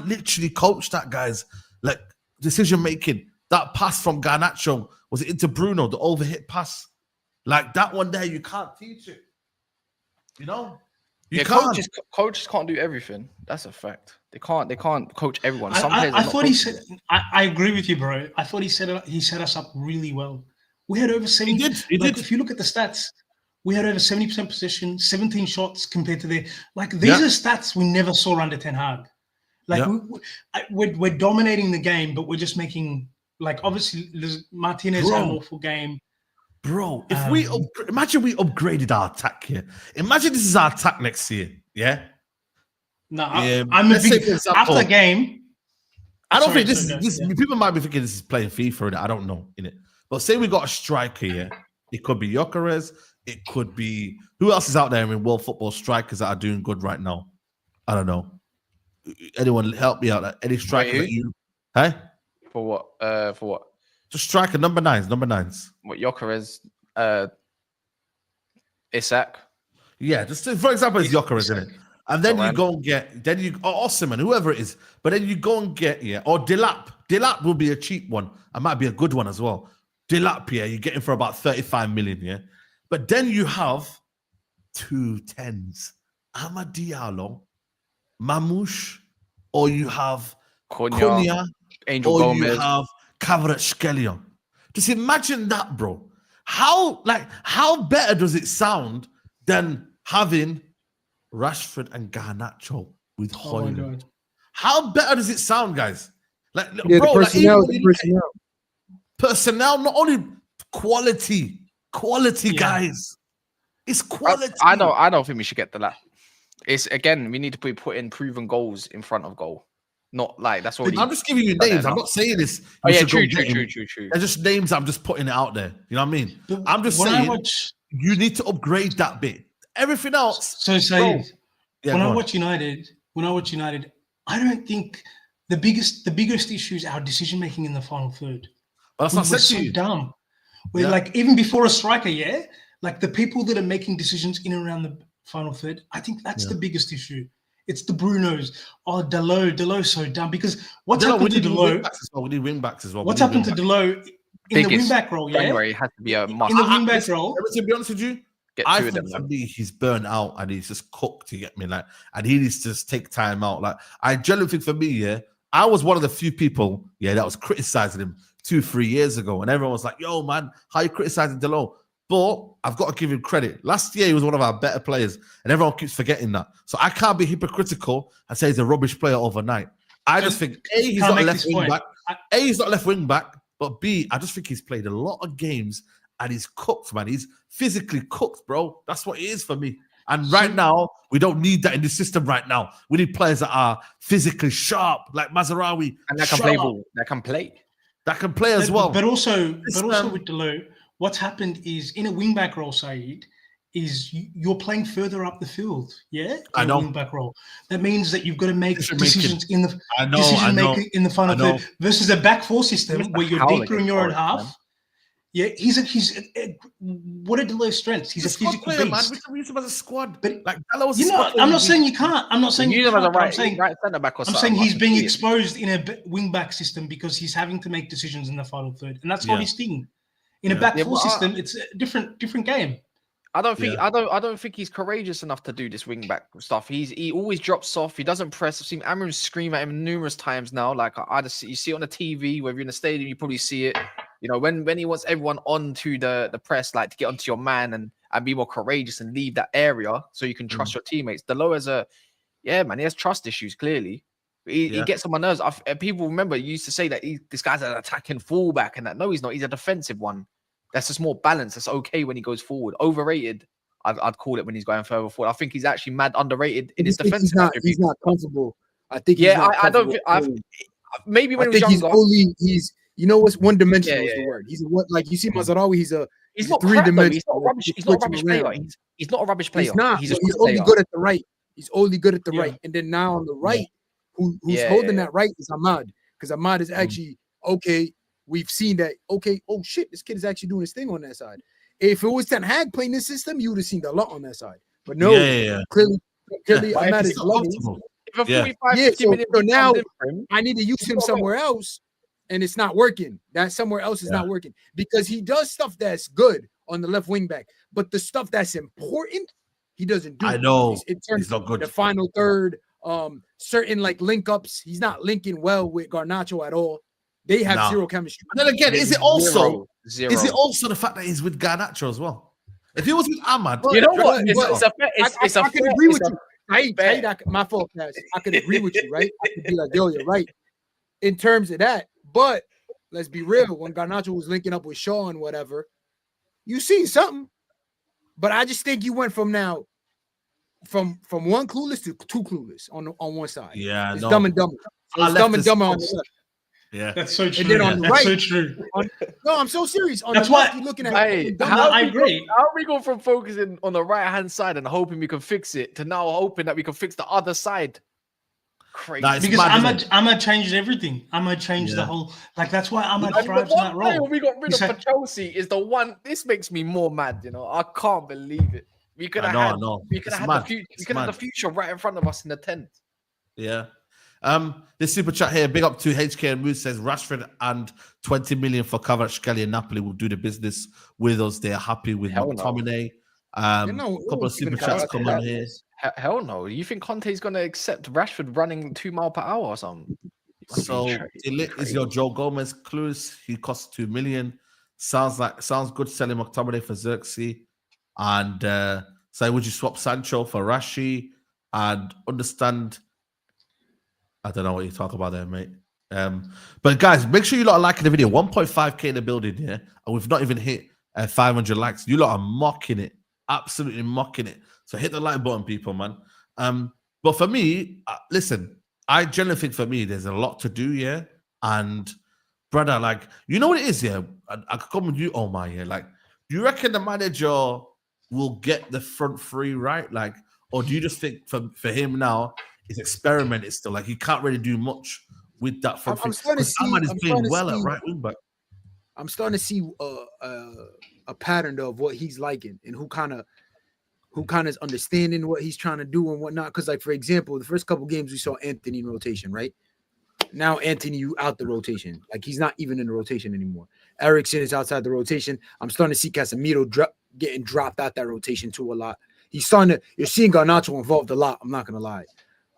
literally coach that, guys. Like, decision making. That pass from Garnacho, was it into Bruno, the overhit pass? Like, that one there, you can't teach it. You know? You can't. Coaches can't do everything. That's a fact. They can't coach everyone. I thought he said. I agree with you, bro. I thought he set us up really well. We had over 70. He did. If you look at the stats, we had over 70% possession, 17 shots compared to these are stats we never saw under Ten Hag. Like we're dominating the game, but we're just making obviously Martinez had an awful game. Bro, if we imagine we upgraded our attack here. Imagine this is our attack next year. Yeah. No, I'm a big after the game. I don't think this people might be thinking this is playing FIFA, and I don't know in it. But say we got a striker here. It could be Gyökeres. It could be who else is out there in world football strikers that are doing good right now. I don't know. Anyone help me out? Any striker that you? Hey, for what? For what? Just striker number nines. What Gyökeres? Isak. Yeah, just for example, it's Gyökeres, isn't it? And then you go and get Osimhen, whoever it is. But then you go and get or Delap. Delap will be a cheap one. It might be a good one as well. Delap, you get him for about 35 million, yeah. But then you have 2 10s, Amad Diallo, Mamouche, or you have Cunha, Angel Gomez, you have Kvaratskhelia. Just imagine that, bro. How better does it sound than having Rashford and Garnacho with Højlund? How better does it sound, guys? Like, bro, personnel, not only quality, guys. It's quality. I don't think we should get the lap. It's again, we need to be putting proven goals in front of goal. Not like that's already. I'm just giving you names. I'm not saying this. Oh yeah, true. They're just names. I'm just putting it out there. You know what I mean? I'm just saying you need to upgrade that bit. Everything else. So Saeed, when I watch United, I don't think the biggest issue is our decision making in the final third. Well, that's not so dumb. We're like even before a striker, like the people that are making decisions in and around the final third, I think that's the biggest issue. It's the Brunos. Oh, Delo's so dumb because what's happened to Delo? We need wing backs as well. What's happened to Delo in the wing back role? January has to be a must. In the wing back role. To be honest with you, I think for me he's burnt out and he's just cooked. You get me, like, and he needs to just take time out. Like, I genuinely think for me, I was one of the few people, that was criticizing him 2-3 years ago, and everyone was like, "Yo, man, how you criticizing Delo?" But I've got to give him credit. Last year, he was one of our better players, and everyone keeps forgetting that. So I can't be hypocritical and say he's a rubbish player overnight. I just think, A, he's not a left wing back. He's not a left wing back. But B, I just think he's played a lot of games, and he's cooked, man. He's physically cooked, bro. That's what it is for me. And right now, we don't need that in the system right now. We need players that are physically sharp, like Mazraoui. And that can play ball. That can play. That can play as well. But also with Delo, what's happened is in a wingback role, Saeed, is you're playing further up the field. Yeah, I know. Wingback role. That means that you've got to make decisions in the making in the final third versus a back four system where you're deeper in your own half. Yeah, what are Deleu's strengths? He's a physical player, man. beast. We can use him as a squad. But Like Dalot's you know, I'm not saying you can't. I'm not saying you use him as a can't. right centre back or I'm something. saying he's being exposed in a wing back system because he's having to make decisions in the final third, and that's not his thing. In a back four system, it's a different game. I don't think he's courageous enough to do this wing back stuff. He always drops off. He doesn't press. I've seen Amram scream at him numerous times now. Like you see it on the TV, whether you're in the stadium, you probably see it. You know, when he wants everyone onto the press, like to get onto your man and be more courageous and leave that area so you can trust your teammates. Delo has he has trust issues, clearly. He gets on my nerves. People remember he used to say that this guy's an attacking fullback and that. No, he's not. He's a defensive one. That's just more balance. That's okay when he goes forward. Overrated, I'd call it when he's going further forward. I think he's actually mad underrated in his defense. He's not comfortable. I think. I don't think. Maybe when he was younger. He's you know what's one dimensional is the word. He's like you see Mazarawi. He's not three dimensional. He's not a rubbish player. He's not a rubbish player. He's not. He's only good at the right. He's only good at the right. And then now on the right, who's holding that right is Ahmad, because Ahmad is actually okay. We've seen that. Okay, oh shit, this kid is actually doing his thing on that side. If it was Ten Hag playing this system, you would have seen a lot on that side. But no, clearly, Ahmad is loving. So now I need to use him somewhere else, and it's not working. That somewhere else is not working because he does stuff that's good on the left wing back, but the stuff that's important, he doesn't do. I know in terms not good. The final third, certain like link ups, he's not linking well with Garnacho at all. They have zero chemistry. And then again, is it also the fact that he's with Garnacho as well? If he was with Ahmad, you know what? I can agree with you. My fault, guys. I could agree with you, right? I could be like, yo, you're right in terms of that. But let's be real. When Garnacho was linking up with Shaw and whatever, you see something. But I just think you went from one clueless to two clueless on one side. Yeah, it's dumb and dumber. It's dumb and dumber on the left. Yeah, that's so true. And then on the right, so true. No, I'm so serious. That's why you're looking at. I agree. How we go from focusing on the right hand side and hoping we can fix it to now hoping that we can fix the other side? Crazy. Because Ahmad changed everything. Ahmad changed the whole. Like that's why Ahmad thrives in that role. We got rid of for Chelsea is the one. This makes me more mad. You know, I can't believe it. We could have had the future right in front of us in the tent. Yeah. This super chat here, big up to HK and Moose, says Rashford and 20 million for Kvaratskhelia and Napoli will do the business with us. They are happy with McTominay. A couple of super chats come on here. Hell no. You think Conte's going to accept Rashford running 2 miles per hour or something? So is your Joe Gomez clues? He costs 2 million. Sounds good selling McTominay for Xerxes. And say, would you swap Sancho for Rashi? And understand. I don't know what you talk about there, mate. But guys, make sure you lot are liking the video. 1.5k in the building here, and we've not even hit 500 likes. You lot are mocking it, absolutely mocking it. So hit the like button, people, man. But for me, listen, I generally think for me, there's a lot to do, yeah. And brother, like, you know what it is, yeah. I could come with you, Omar, yeah. Like, do you reckon the manager will get the front three right, like, or do you just think for him now? His experiment is still like he can't really do much with that front. I'm starting to see. Ahmad is playing well at right wing back. I'm starting to see a pattern of what he's liking and who kind of is understanding what he's trying to do and whatnot. Because, like for example, the first couple games we saw Anthony in rotation, right? Now Anthony, you out the rotation, like he's not even in the rotation anymore. Eriksen is outside the rotation. I'm starting to see Casemiro getting dropped out that rotation too a lot. You're seeing Garnacho involved a lot. I'm not gonna lie.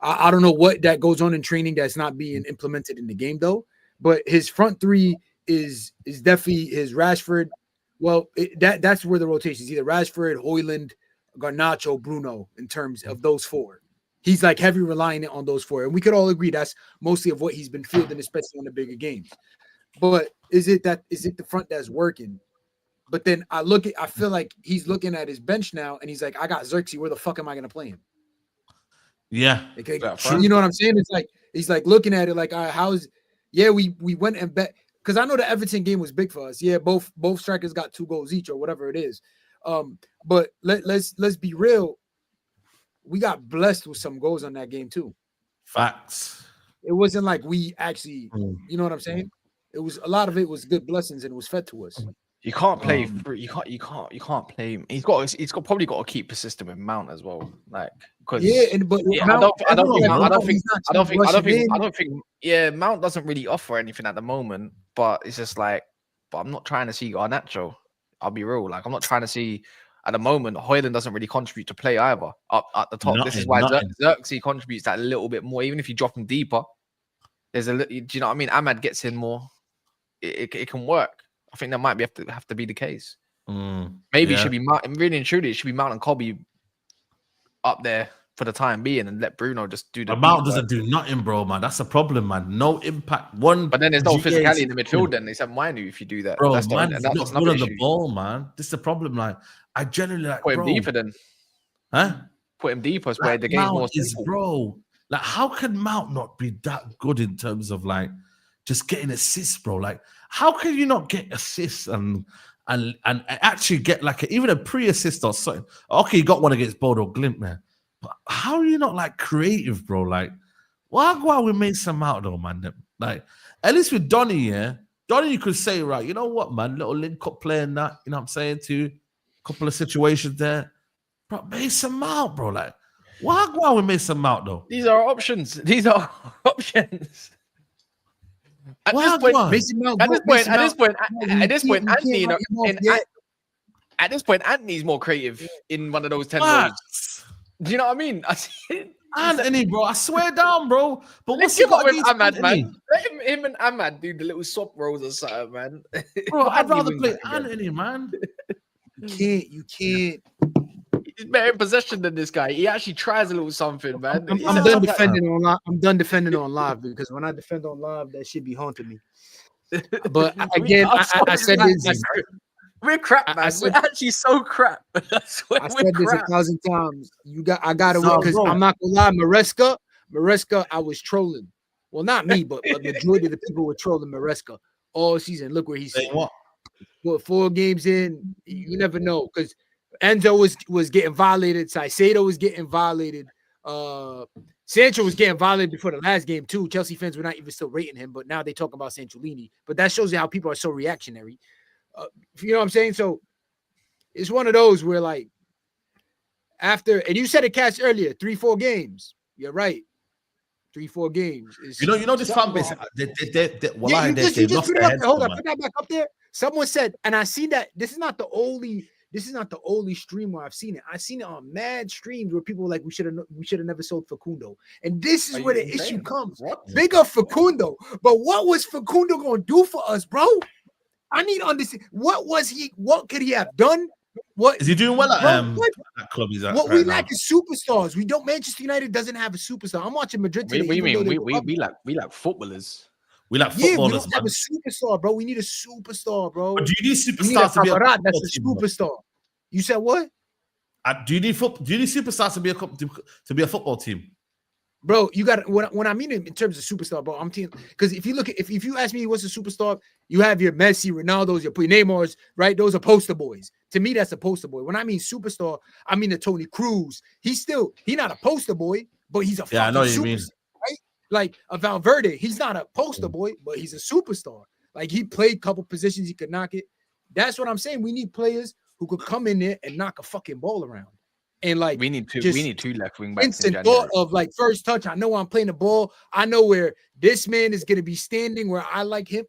I don't know what that goes on in training that's not being implemented in the game though, but his front three is definitely his Rashford. Well, that's where the rotation is either Rashford, Højlund, Garnacho, Bruno in terms of those four. He's like heavy relying on those four, and we could all agree that's mostly of what he's been fielding, especially on the bigger games. But is it the front that's working? But then I feel like he's looking at his bench now, and he's like, I got Xerxes. Where the fuck am I gonna play him? Yeah, okay. You know what I'm saying? It's like he's like looking at it like, we went and bet because I know the Everton game was big for us. Yeah, both strikers got 2 goals each or whatever it is. But let's be real. We got blessed with some goals on that game too. Facts. It wasn't like we actually, you know what I'm saying? It was a lot of it was good blessings and it was fed to us. You can't play free. You can't play him. He's probably got to keep persistent with Mount as well. Like, because I don't think Mount doesn't really offer anything at the moment. But it's just like, but I'm not trying to see Garnacho. I'll be real. Like, I'm not trying to see at the moment. Hoyland doesn't really contribute to play either up at the top. This is why Xerxes contributes that a little bit more. Even if you drop him deeper, there's do you know what I mean? Ahmad gets in more. It can work. I think that might have to be the case. Maybe it should be really and truly. It should be Mount and Kobe up there for the time being, and let Bruno just do the. Mount doesn't do nothing, bro, man. That's a problem, man. No impact. But then there's no physicality in the midfield. Then they said, "Mind you, if you do that, bro, that's man, not good on the ball, man. This is the problem. Like, I generally like put him deeper then, Put him deeper where the game more simple. Bro. Like, how can Mount not be that good in terms of like just getting assists, bro? Like, how can you not get assists and actually get like even a pre-assist or something? Okay, you got one against Bodo Glimt, man. But how are you not like creative, bro? Like, why we made some out though, man? Like, at least with Donny, Donny, you could say, right, you know what, man, little link up playing that, you know what I'm saying, too. A couple of situations there. Bro, made some out, bro. Like, why we made some out though? These are options. At this point, Anthony's more creative in one of those 10 roles. Do you know what I mean? Anthony, bro, I swear down, bro. But let's give up with Ahmad, man. Let him and Ahmad do the little swap rolls or something, man. Bro, I'd rather play Anthony, man. You can't. He's better in possession than this guy. He actually tries a little something, man. I'm done defending on live. I'm done defending on live because when I defend on live, that shit be haunting me. But again, I said this. We're crap, man. We're actually so crap. I said this 1,000 times. I gotta win because I'm not gonna lie, Maresca, I was trolling. Well, not me, but the majority of the people were trolling Maresca all season. Look where he's sitting. What 4 games in, you never know because Enzo was getting violated. Saicedo was getting violated. Sancho was getting violated before the last game too. Chelsea fans were not even still rating him, but now they talk about Sancholini. But that shows you how people are so reactionary. You know what I'm saying? So it's one of those where like after, and you said it, Cash, earlier, 3-4 games. You're right. 3-4 games. You know this fan base. Hold on, put that back up there. Someone said, and I see that this is not the only stream where I've seen it. I've seen it on mad streams where people were like, we should have never sold Facundo. And this is where the issue comes. Big up Facundo. But what was Facundo gonna do for us, bro? I need to understand what could he have done? What is he doing well at that club he's at? What we lack is superstars. Manchester United doesn't have a superstar. I'm watching Madrid today. What do you mean? We like footballers. We like footballers. We don't have a superstar, bro. We need a superstar, bro. But do you need superstars to be that's a superstar? You said what? Do you need superstars to be a football team? Bro, you got when I mean in terms of superstar, bro. I'm telling because if you look at if you ask me what's a superstar, you have your Messi, Ronaldo's, your Neymar's, right? Those are poster boys. To me, that's a poster boy. When I mean superstar, I mean the Tony Cruz. He's not a poster boy, but he's a fucking I know what you superstar, mean. right? Like a Valverde, he's not a poster boy, but he's a superstar. Like he played a couple positions, he could knock it. That's what I'm saying. We need players who could come in there and knock a fucking ball around. And like we need two left wing backs. Instant thought of like first touch. I know I'm playing the ball. I know where this man is gonna be standing, where I like him.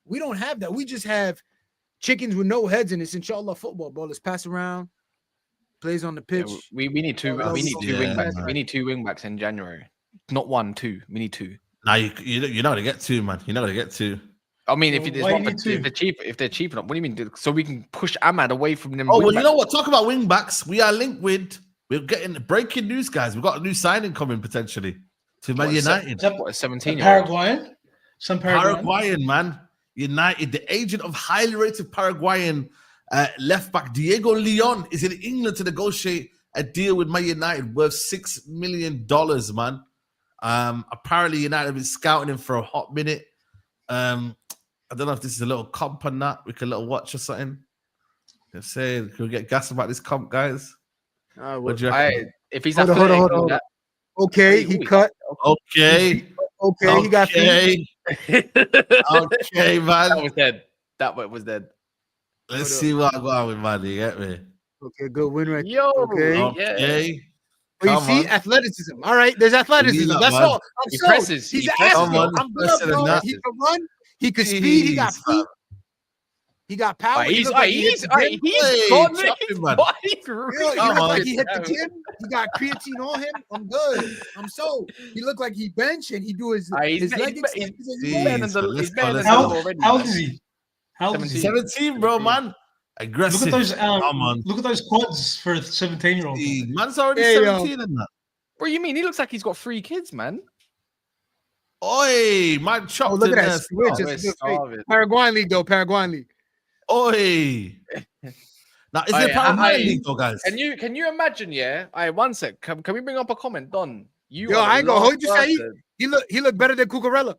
We don't have that. We just have chickens with no heads in it. Inshallah football, bro. Let's pass around. Plays on the pitch. Yeah, we need two. We need two wing backs. We need 2 wing backs in January. Not 1, 2. We need 2. Now you're not gonna get 2, man. You're not gonna get 2. I mean, if they're cheap enough, what do you mean? So we can push Ahmad away from them. Oh, well, you know what? Talk about wing backs. We are linked with. We're getting breaking news, guys. We've got a new signing coming potentially to Man United. 17-year-old. Paraguayan. Some Paraguayan, man. United, the agent of highly rated Paraguayan left back Diego Leon is in England to negotiate a deal with Man United worth $6 million, man. Apparently, United have been scouting him for a hot minute. I don't know if this is a little comp or not. We can little watch or something. Let's say, can we get gas about this comp, guys? What do you reckon? If he's hold on. Okay, he cut. Okay, he got okay, man. That was dead. That was dead. Let's see what I got with man. You get me? Okay, good win right Yo, Okay. Okay. But you see, athleticism. All right, there's athleticism. That's all. I'm He sold. presses. He's He an presses. athlete. I'm good, bro. He can run. He can speed. He got feet. He got power. He look like he hit the gym. He's Look like he hit the gym. He got creatine on him. I'm good. I'm sold. He looked like he bench and he do his leg extensions. He's better than the How old is he? How old is he? 17, bro, man. Aggressive. Look at those quads for a 17-year-old. Man's already 17 in that. What do you mean? He looks like he's got 3 kids, man. Oi, man, chopped look in at there. that. Paraguayan league, though. Paraguayan league. Oi. Now, is it Paraguayan league, though, guys? Can you imagine? Yeah. One sec. Can we bring up a comment, Don? I ain't gonna hold you. Say he look better than Cucurella.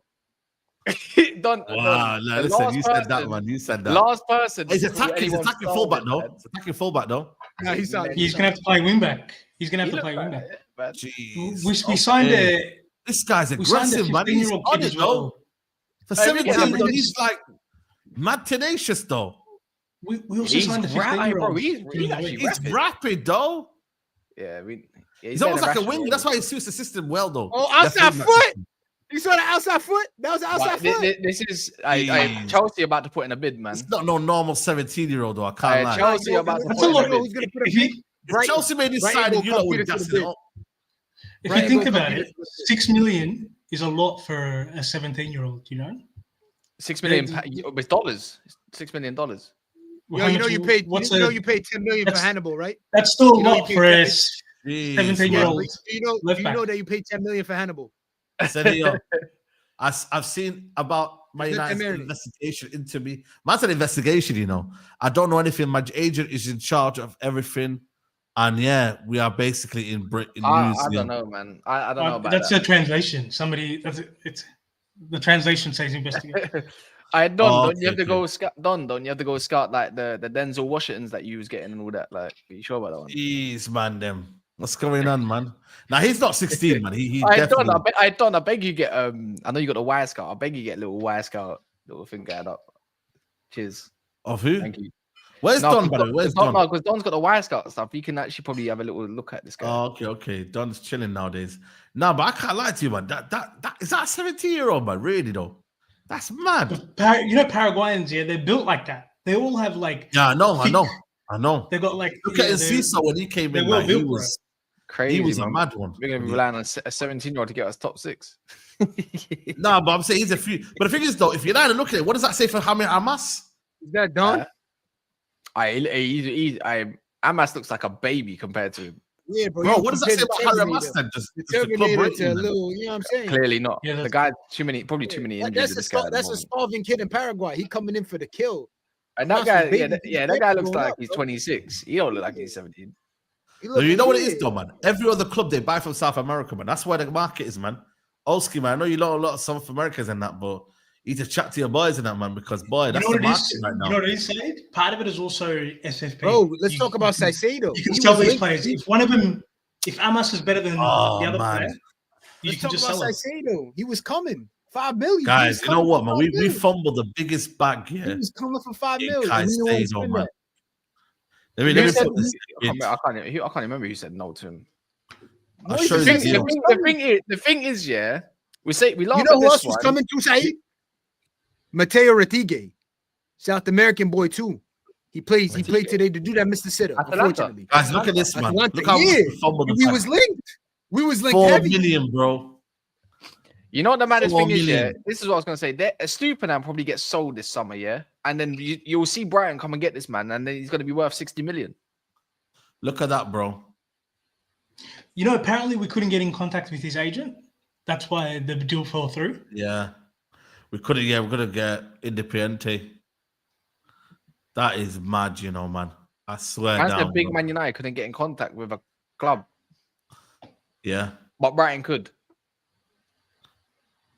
Don. Wow, listen, you said that, man. You said that. Last person. He's attacking fullback, though. It's attacking fullback, though. No, he's gonna have to play wingback. He's gonna have to play wingback. We signed a. This guy's aggressive, man. He's on it, though. For 17, he's like mad tenacious, though. We also signed a 15-year-old. He's rapid, though. Yeah, he's almost like a winger. That's why he suits the system well, though. Oh, outside foot. You saw the outside foot? That was the outside foot. This is Chelsea about to put in a bid, man. It's not no normal 17-year-old, though. I can't lie. Chelsea about to put in a bid. If Chelsea made this signing, you know what that's it. If you think about it, 6 million is a lot for a 17-year-old, you know? $6 million with dollars. $6 million. Well, you paid 10 million for Hannibal, right? That's still a lot for a 17-year-old. Do you know that you paid 10 million for Hannibal? I've seen about my United's investigation into me. Man's an investigation, you know. I don't know anything. My agent is in charge of everything. And yeah, we are basically in news. I don't know, man. I don't know about that's a translation. It's the translation says investigate. Don't you have to go scout like the Denzel Washingtons that you was getting and all that? Like, are you sure about that one? Jeez, man, them. What's going on, man? Now he's not 16, man. He I beg you get I know you got the wire scout. I beg you get a little wire scout little thing going up. Cheers. Of who? Thank you. Where's Don, brother? Where's Don? No, because Don's got the wire scout stuff. You can actually probably have a little look at this guy. Oh, okay. Don's chilling nowadays. No, but I can't lie to you, man. That is that a 17-year-old, man. Really though, that's mad. You know, Paraguayans, yeah, they're built like that. They all have like. Yeah, I know. They got like. Look at Enciso when he came in. Like, he was crazy. He was a mad one. We're gonna be relying on a 17-year-old to get us top 6. No, but I'm saying he's a few. But the thing is, though, if you're not looking at it, what does that say for Hamid Amas? Is that Don? Amas looks like a baby compared to him. Yeah, bro. What does that say about Harry Amas then? Just the club rating, little, you know what I'm saying? Clearly not. Yeah, the guy too many injuries. That's a starving kid in Paraguay. He coming in for the kill. And that guy, that guy looks like he's 26. He don't look like he's 17. You know what it is, though, man? Every other club they buy from South America, man. That's where the market is, man. Olski, man. I know you know a lot of South Americans and that, but you need to chat to your boys in that, man, because boy, that's the market right now. You know what it is, Saeed? Part of it is also SFP. Bro, let's talk about Saicedo. You can sell these players. If one of them, if Amas is better than the other player, you can just sell Saicedo. He was coming. 5 million. Guys, you know what, man? We fumbled the biggest bag here. He was coming for 5 million. Saicedo, man. Let me put this. I can't remember who said no to him. The thing is, yeah, we laugh. You know who else was coming to, Saeed? Mateo Retigue, South American boy too. He played today to do that Mr. Sitter. Unfortunately, guys, look at this, man. Look how we was linked. We was linked 4 heavy. million, bro. You know what the maddest thing is, yeah? This is what I was going to say. Stupinan probably gets sold this summer, yeah? And then you'll see Brighton come and get this man, and then he's going to be worth 60 million. Look at that, bro. You know, apparently we couldn't get in contact with his agent. That's why the deal fell through. Yeah. We're going to get Independiente. That is mad, you know, man. I swear down. That's the big Man United couldn't get in contact with a club. Yeah. But Brighton could.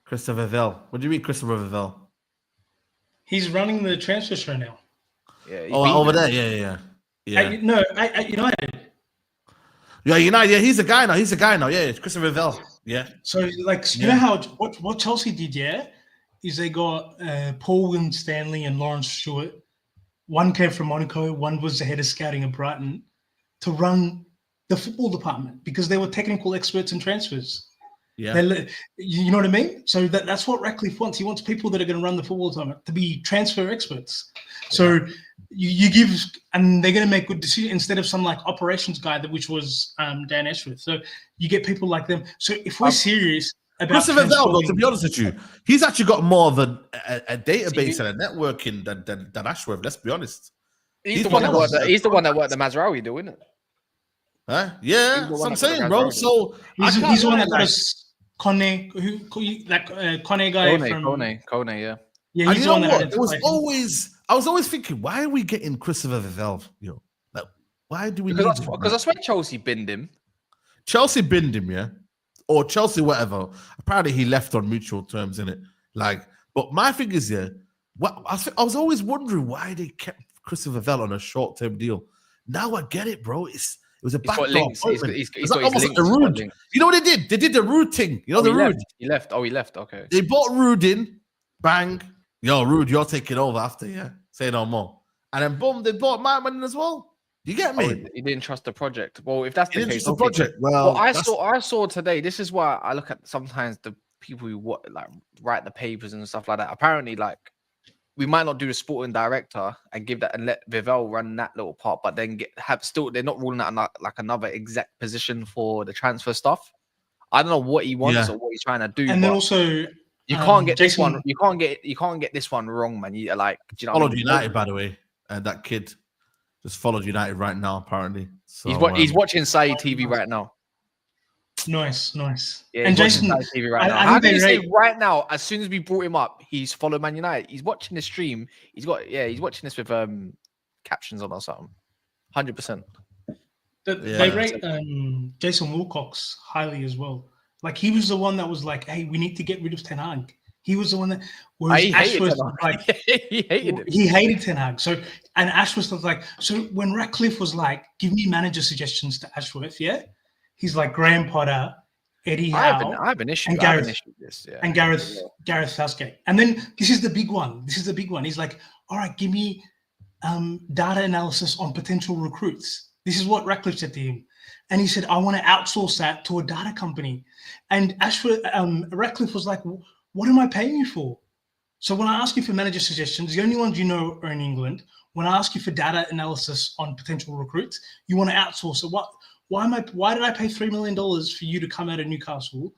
Christopher Vell. What do you mean, Christopher Vell? He's running the transfer show now. Yeah. Over there. Yeah. At United. Yeah, United. Yeah, he's a guy now. Yeah, it's Christopher Vell. Yeah. So, you know how what Chelsea did? Yeah, is they got Paul Winstanley and Lawrence Stewart one came from Monaco, one was the head of scouting at Brighton, to run the football department because they were technical experts in transfers. Yeah. You know what I mean? So that's what Ratcliffe wants. He wants people that are going to run the football department to be transfer experts. So you give, and they're going to make good decisions instead of some like operations guy, which was Dan Ashworth. So you get people like them. So if we're serious about Though, to be honest with you, he's actually got more of a database and a networking than Ashworth. Let's be honest. He's the one that worked the Mazraoui deal, isn't it? Huh? Yeah, that's what I'm saying, bro. So he's the one that got us Kone, Kone guy Kone, yeah. Yeah, he's the one that I was always thinking, why are we getting Christopher Vivell? You know, like, why do we? Because I swear Chelsea binned him. Chelsea binned him, yeah, or Chelsea, whatever. Apparently, he left on mutual terms, innit? Like, but my thing is, yeah, I was always wondering why they kept Christopher Vivell on a short-term deal. Now I get it, bro. It was a backdoor appointment. He's got almost like a Rude. You know what they did? They did the Rude thing. You know the Rude. He left. Oh, he left. Okay. They bought Rude in. Bang. Yo, Rude, you're taking over after, yeah? Say no more. And then boom, they bought Martin in as well. You get me? Oh, he didn't trust the project. Well, if that's the case, the project. Well, I saw today. This is why I look at sometimes the people who like write the papers and stuff like that. Apparently, like we might not do the sporting director and give that and let Vivell run that little part, but then they're not ruling out like another exact position for the transfer stuff. I don't know what he wants or what he's trying to do. And then also. You can't get this one. You can't get this one wrong, man. You like. Do you know followed United, by the way. That kid just followed United right now. Apparently, so, he's watching Saeed TV right now. Nice. Yeah, and Jason, Saeed TV right now. How can you say right now? As soon as we brought him up, he's followed Man United. He's watching the stream. He's watching this with captions on or something. 100%. They rate Jason Wilcox highly as well. Like he was the one that was like, "Hey, we need to get rid of Ten Hag." He was the one that he hated him. He hated Ten Hag. So and Ashworth was like, so when Ratcliffe was like, "Give me manager suggestions to Ashworth," yeah, he's like Graham Potter, Eddie Howe, I have an issue. And Gareth Southgate. And then this is the big one. He's like, "All right, give me data analysis on potential recruits." This is what Ratcliffe said to him. And he said, I want to outsource that to a data company. And Ratcliffe was like, what am I paying you for? So when I ask you for manager suggestions, the only ones you know are in England. When I ask you for data analysis on potential recruits, you want to outsource it. Why did I pay $3 million for you to come out of Newcastle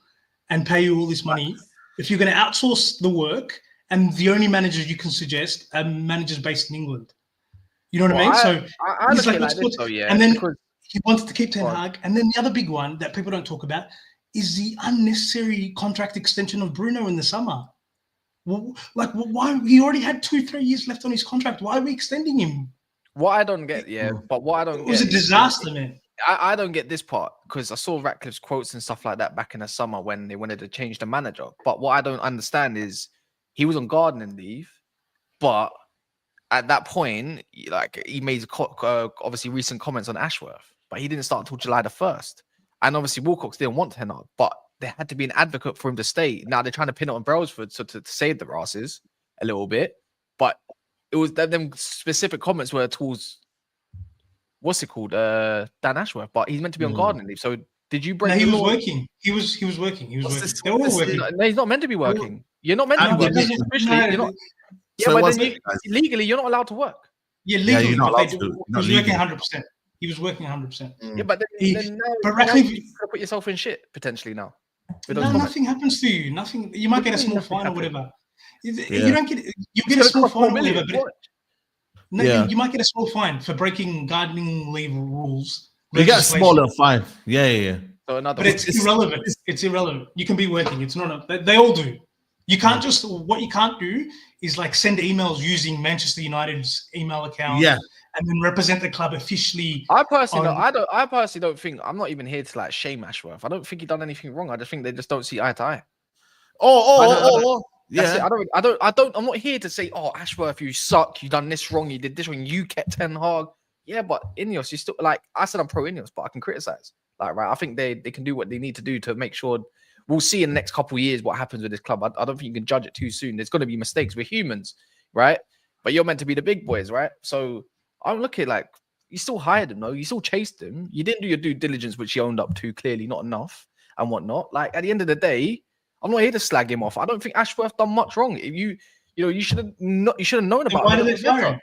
and pay you all this money if you're going to outsource the work and the only managers you can suggest are managers based in England? You know what I mean? So he's like this, and then he wants to keep Ten Hag. And then the other big one that people don't talk about is the unnecessary contract extension of Bruno in the summer. Well, why? He already had 2-3 years left on his contract. Why are we extending him? What I don't get, it was a disaster, man. I don't get this part because I saw Ratcliffe's quotes and stuff like that back in the summer when they wanted to change the manager. But what I don't understand is he was on gardening leave, but at that point, like he made obviously recent comments on Ashworth, but he didn't start until July the 1st. And obviously Wilcox didn't want Ten Hag, but there had to be an advocate for him to stay. Now they're trying to pin it on Brailsford so to save the asses a little bit, but it was them specific comments were towards what's it called, Dan Ashworth, but he's meant to be on gardening leave. So did you break? No, he was working. He was working. They were all working. No, he's not meant to be working. You're not meant to be working. You're not. Yeah, so but then legally, you're not allowed to work. Yeah, legally, you're not allowed to. He was working 100%. He was working 100%. Yeah, but then now Ratcliffe, you could put yourself in shit potentially now. Nothing happens to you. Nothing. You might get a small fine or whatever. You don't get. You get a small fine or whatever. But you might get a small fine for breaking gardening leave rules. You get a smaller fine. Yeah. So but it's irrelevant. It's irrelevant. You can be working. It's not. They all do. You can't what you can't do is like send emails using Manchester United's email account, and then represent the club officially. I personally don't think I'm not even here to like shame Ashworth. I don't think he done anything wrong. I just think they just don't see eye to eye. Yeah. I'm not here to say, oh, Ashworth, you suck. You done this wrong. You did this wrong. You kept Ten Hag. Yeah, but INEOS, you still like. I said I'm pro INEOS, but I can criticize. Like, right, I think they can do what they need to do to make sure. We'll see in the next couple of years what happens with this club. I don't think you can judge it too soon. There's going to be mistakes. We're humans, right? but you're meant to be the big boys, right? So I'm looking like you still hired him, though. You still chased him. You didn't do your due diligence, which you owned up to, clearly not enough and whatnot. Like, at the end of the day, I'm not here to slag him off. I don't think Ashworth done much wrong. If you should have known about why him. did they fire him?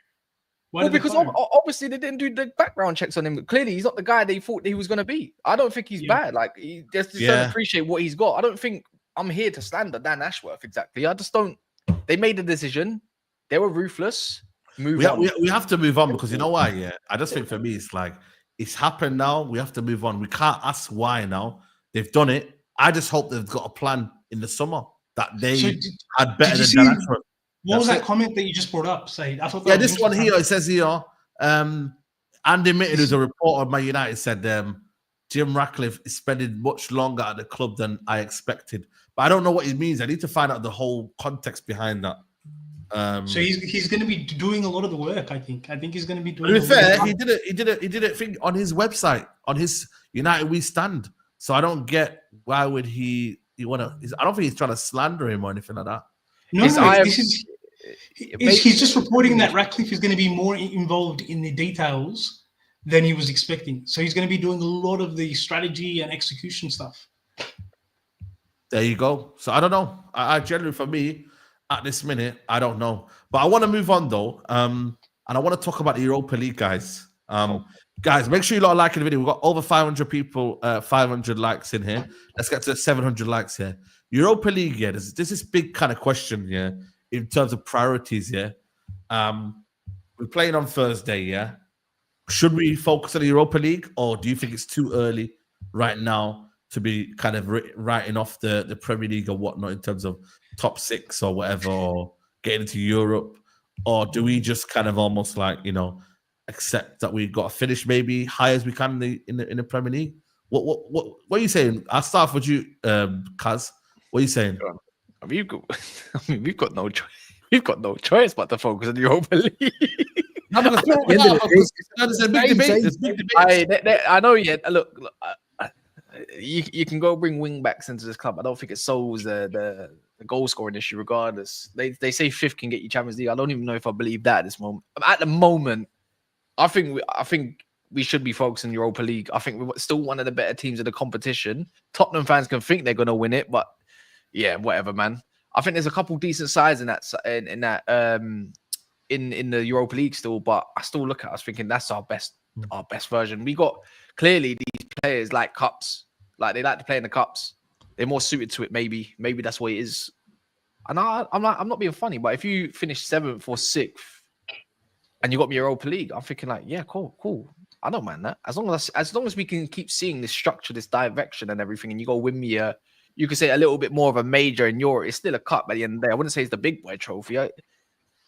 Well, because obviously they didn't do the background checks on him. Clearly, he's not the guy they thought he was going to be. I don't think he's bad. Like, he just doesn't appreciate what he's got. I don't think I'm here to slander Dan Ashworth exactly. I just don't. They made a decision. They were ruthless. We have to move on because you know why? Yeah, I just think for me it's like it's happened now. We have to move on. We can't ask why now. They've done it. I just hope they've got a plan in the summer that they had better than Dan Ashworth. What was that comment that you just brought up, Saeed? I thought this one here, it says here, Andy Mitten, who's a reporter of Man United, said Jim Ratcliffe is spending much longer at the club than I expected. But I don't know what he means. I need to find out the whole context behind that. So he's going to be doing a lot of the work, I think. I think he's going to be doing. To be fair, he did it thing on his website, on his United We Stand. So I don't get why would he want to. I don't think he's trying to slander him or anything like that. No, he's just reporting that Ratcliffe is going to be more involved in the details than he was expecting. So he's going to be doing a lot of the strategy and execution stuff. There you go. So I don't know. I generally, for me, at this minute, I don't know. But I want to move on though, and I want to talk about the Europa League, guys. Guys, make sure you lot are liking the video. We've got over 500 people, 500 likes in here. Let's get to 700 likes here. Europa League, yeah. There's this big kind of question, yeah, in terms of priorities, yeah. We're playing on Thursday, yeah. Should we focus on the Europa League, or do you think it's too early right now to be kind of writing off the Premier League or whatnot in terms of top 6 or whatever, or getting into Europe? Or do we just kind of almost like, accept that we've got to finish maybe high as we can in the Premier League? What are you saying? I'll start with you, Kaz. What are you saying? We've got no choice. We've got no choice but to focus on the Europa League. There's a big debate. I know. Yeah, look, you can go bring wing backs into this club. I don't think it solves the goal scoring issue. Regardless, they say 5th can get you Champions League. I don't even know if I believe that at this moment. At the moment, I think we should be focusing on Europa League. I think we're still one of the better teams in the competition. Tottenham fans can think they're going to win it, but yeah, whatever, man. I think there's a couple decent sides in the Europa League still, but I still look at us thinking that's our best version. We got clearly these players like cups, like they like to play in the cups. They're more suited to it. Maybe that's what it is. And I'm not being funny, but if you finish 7th or 6th and you got me Europa League, I'm thinking like, yeah, cool. I don't mind that. As long as we can keep seeing this structure, this direction and everything, and you go win me you could say a little bit more of a major in Europe. It's still a cup at the end of the day. I wouldn't say it's the big boy trophy.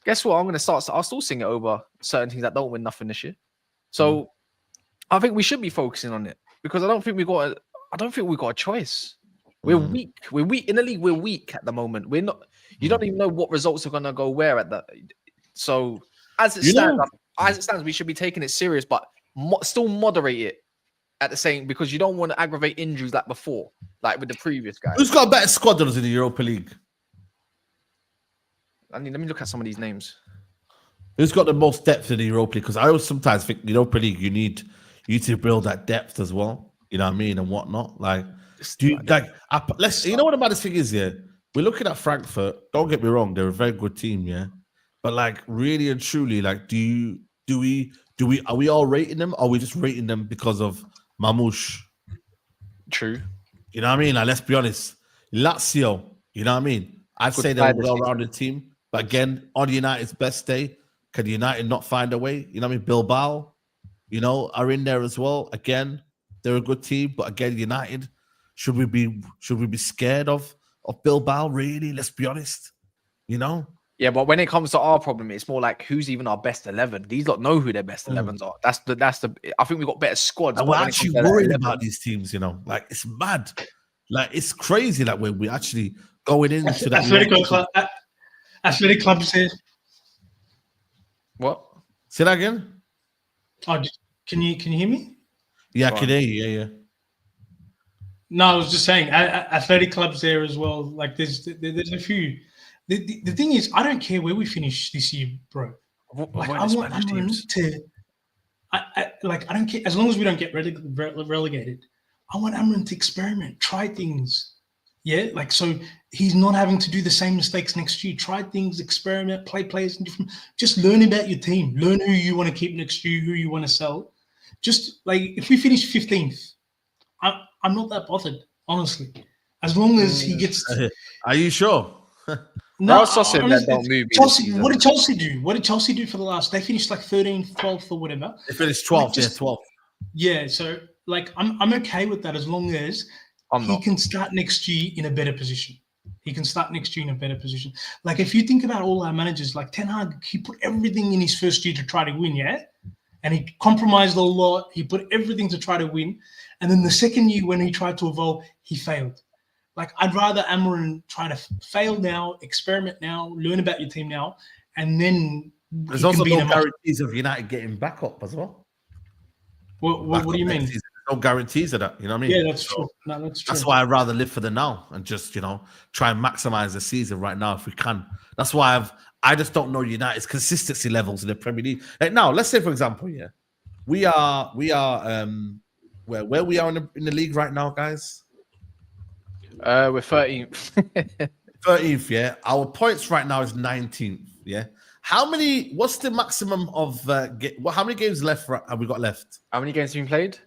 Guess what? I'll still sing it over certain things that don't win nothing this year. So I think we should be focusing on it because I don't think we got a choice. We're weak. We're weak in the league. We're weak at the moment. We're not. You don't even know what results are gonna go where at that. So as it stands, we should be taking it serious, but still moderate it at the same, because you don't want to aggravate injuries like before, like with the previous guys. Who's got a better squad than us in the Europa League? I mean, let me look at some of these names. Who's got the most depth in the Europa League? Because I always sometimes think the Europa League, you need to build that depth as well. You know what I mean, and whatnot. Like, you know what the maddest thing is here? We're looking at Frankfurt. Don't get me wrong, they're a very good team, yeah. But like, really and truly, like, are we all rating them? Or are we just rating them because of Mamouche? True. You know what I mean? Like, let's be honest. Lazio, you know what I mean? I'd say they're a well-rounded team. But again, on United's best day, can United not find a way? You know what I mean? Bilbao, are in there as well. Again, they're a good team. But again, United, should we be scared of Bilbao? Really? Let's be honest. Yeah, but when it comes to our problem, it's more like who's even our best 11. These lot know who their best 11s are. That's the. I think we've got better squads. And we're actually worried about these teams. Like, it's mad. Like, it's crazy. Like, when we actually going into that. Athletic Club says. What? Say that again. Oh, can you hear me? Yeah, I can hear you. Yeah. No, I was just saying, Athletic Club's there as well. Like, there's a few. The thing is, I don't care where we finish this year, bro. Like, I want Amron to. I don't care as long as we don't get relegated. I want Amron to experiment, try things. Yeah, like so he's not having to do the same mistakes next year. Try things, experiment, play players in different. Just learn about your team. Learn who you want to keep next year, who you want to sell. Just like if we finish 15th, I'm not that bothered, honestly. As long as he gets. Are you sure? No, honestly, Chelsea, what did Chelsea do? What did Chelsea do for the last? They finished like 13th, 12th, or whatever. They finished 12th, like 12th. Yeah, so like I'm okay with that as long as he can start next year in a better position. He can start next year in a better position. Like if you think about all our managers, like Ten Hag, he put everything in his first year to try to win, yeah, and he compromised a lot. He put everything to try to win, and then the second year when he tried to evolve, he failed. Like, I'd rather Amorim try to fail now, experiment now, learn about your team now, and then there's also no guarantees of United getting back up as well. What do you mean? There's no guarantees of that. You know what I mean? Yeah, that's true. No, that's true. That's why I'd rather live for the now and just, try and maximize the season right now if we can. That's why I just don't know United's consistency levels in the Premier League. Like now, let's say for example, we are where we are in the league right now, guys. We're 13th. 13th, yeah. Our points right now is 19th, yeah. What's the maximum of how many games left have we got left? How many games have been played?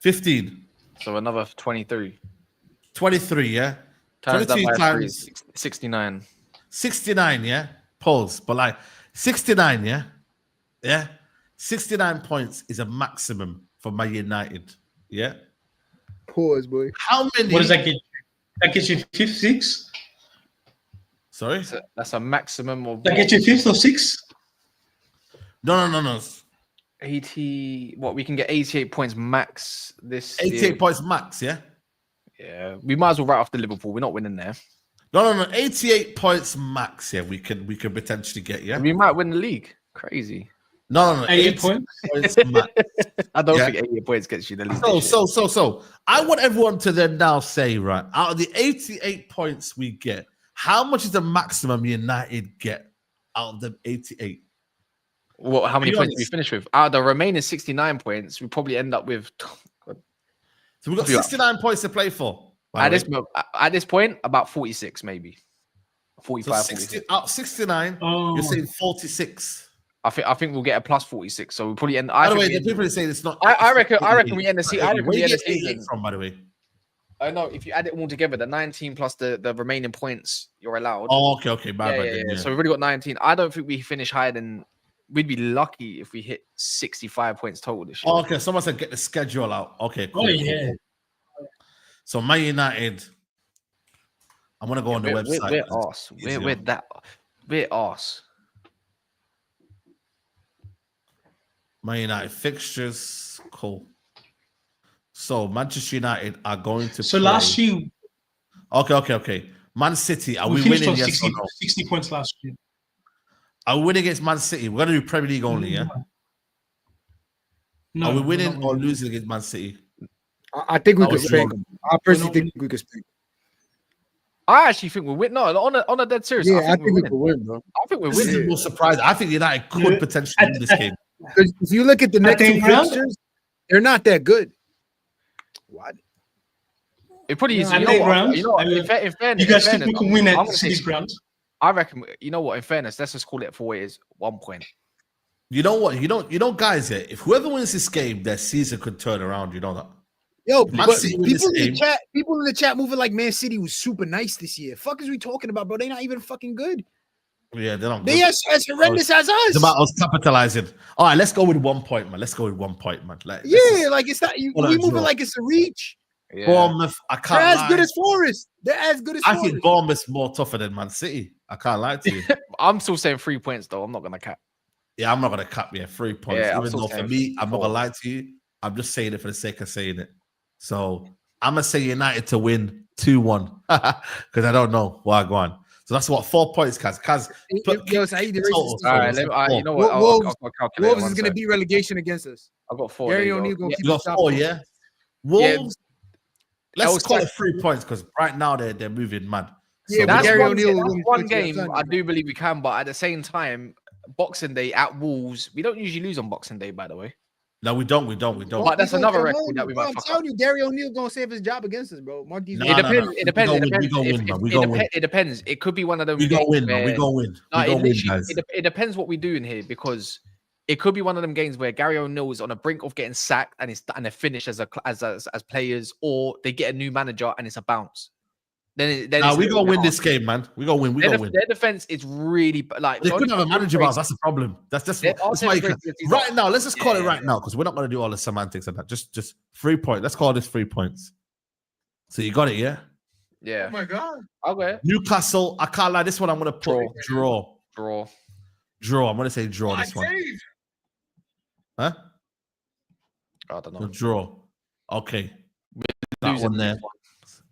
15. So another 23. 23, yeah. Times 23 that by times 69. 69, yeah. Pause. But like 69, yeah. Yeah. 69 points is a maximum for Man United. Yeah. Pause, boy. How many? What does that get you? That gets you 5th, 6th? Sorry? That's a maximum of. That gets you 5th or 6th? No. 80. What? We can get 88 points max this 88 year. points max, yeah? Yeah. We might as well write off the Liverpool. We're not winning there. No. 88 points max, yeah. We could potentially get, yeah? We might win the league. Crazy. No. 88 points max. I don't think 88 points gets you the league. So I want everyone to then now say, right, out of the 88 points we get, how much is the maximum United get out of the 88? Well, how many points did we finish with? Out of the remaining 69 points, we probably end up with. So we've got 69 points to play for. At this point, about 46, maybe. 45, so 60, out 69, you're saying 46. I think we'll get a plus 46. So we'll probably end. By the way, the people are saying it's not. I reckon we end the season. I reckon we end the season from. By the way, I know if you add it all together, the 19 plus the remaining points you're allowed. Oh, okay. Yeah. So we've already got 19. I don't think we finish higher than. We'd be lucky if we hit 65 points total this year. Oh, okay, someone said get the schedule out. Okay, cool. Oh yeah. Cool. So Man United. I'm gonna go on the website. We're arse. We're arse. Man United fixtures, cool. So Manchester United are going to. So play. last year. Okay. Man City, are we finished winning? On yes 60, or no? 60 points last year. Are we winning against Man City? We're gonna do Premier League only, yeah. No. Are we winning or losing against Man City? I think we could spank them. I personally think we could spank. I actually think we'll win. No, on a dead serious. Yeah, I think we could win, bro. I think we're This is winning. no surprise. I think United could potentially win this game. Because if you look at the next two fixtures, they're not that good. What? It probably is. In fairness, you guys think we can win at City's grounds? I reckon. You know what? In fairness, let's just call it for what it is. 1 point. You know what? Guys. Yeah, if whoever wins this game, their season could turn around. You know that. Yo, but people in the chat moving like Man City was super nice this year. Fuck is we talking about, bro? They not even fucking good. Yeah, they're not. They as horrendous as us. It's about us capitalizing. All right, let's go with 1 point, man. Like, like it's not. We moving like it's a reach. Yeah. Bournemouth, I can't. They're as good as Forest. They're as good as. I think Bournemouth's more tougher than Man City. I can't lie to you. I'm still saying 3 points though. I'm not gonna cap. Yeah, I'm not gonna cap. Yeah, 3 points. Yeah, even though for me, I'm not gonna lie to you. I'm just saying it for the sake of saying it. So I'm gonna say United to win 2-1 because I don't know why I go on. So that's what 4 points, Kaz. Yo, Saeed, all right, you know what? I'll calculate. Wolves is gonna be relegation against us. I've got 4. Gary O'Neill gonna keep you got 4, yeah. Wolves. Yeah. Let's call it 3 points because right now they're moving mad. Yeah, so that's Gary O'Neill. One game, I do believe we can, but at the same time, Boxing Day at Wolves. We don't usually lose on Boxing Day, by the way. No, we don't. But that's another record that we might I'm fuck telling up. you, Gary O'Neal gonna save his job against us, bro. Marquise. Nah, It depends. We gonna win, man. We gonna win. It depends. It could be one of them. We gonna win, man. where- We gonna win. No, We gonna win, guys. it depends what we do in here because it could be one of them games where Gary O'Neal is on the brink of getting sacked and they're finished as players, or they get a new manager and it's a bounce. Then we gonna win this game, man. We gonna win. We gonna win. Their defense is really like They couldn't have a manager bounce. That's the problem. That's why right now. Let's just call it right now because we're not gonna do all the semantics and that. Just 3 points. Let's call this 3 points. So you got it, yeah? Yeah. Oh my god. Okay. Newcastle. I can't lie. This one I'm gonna put draw. I'm gonna say draw. This one. Huh? I don't know. So draw. Okay. That Losing one there.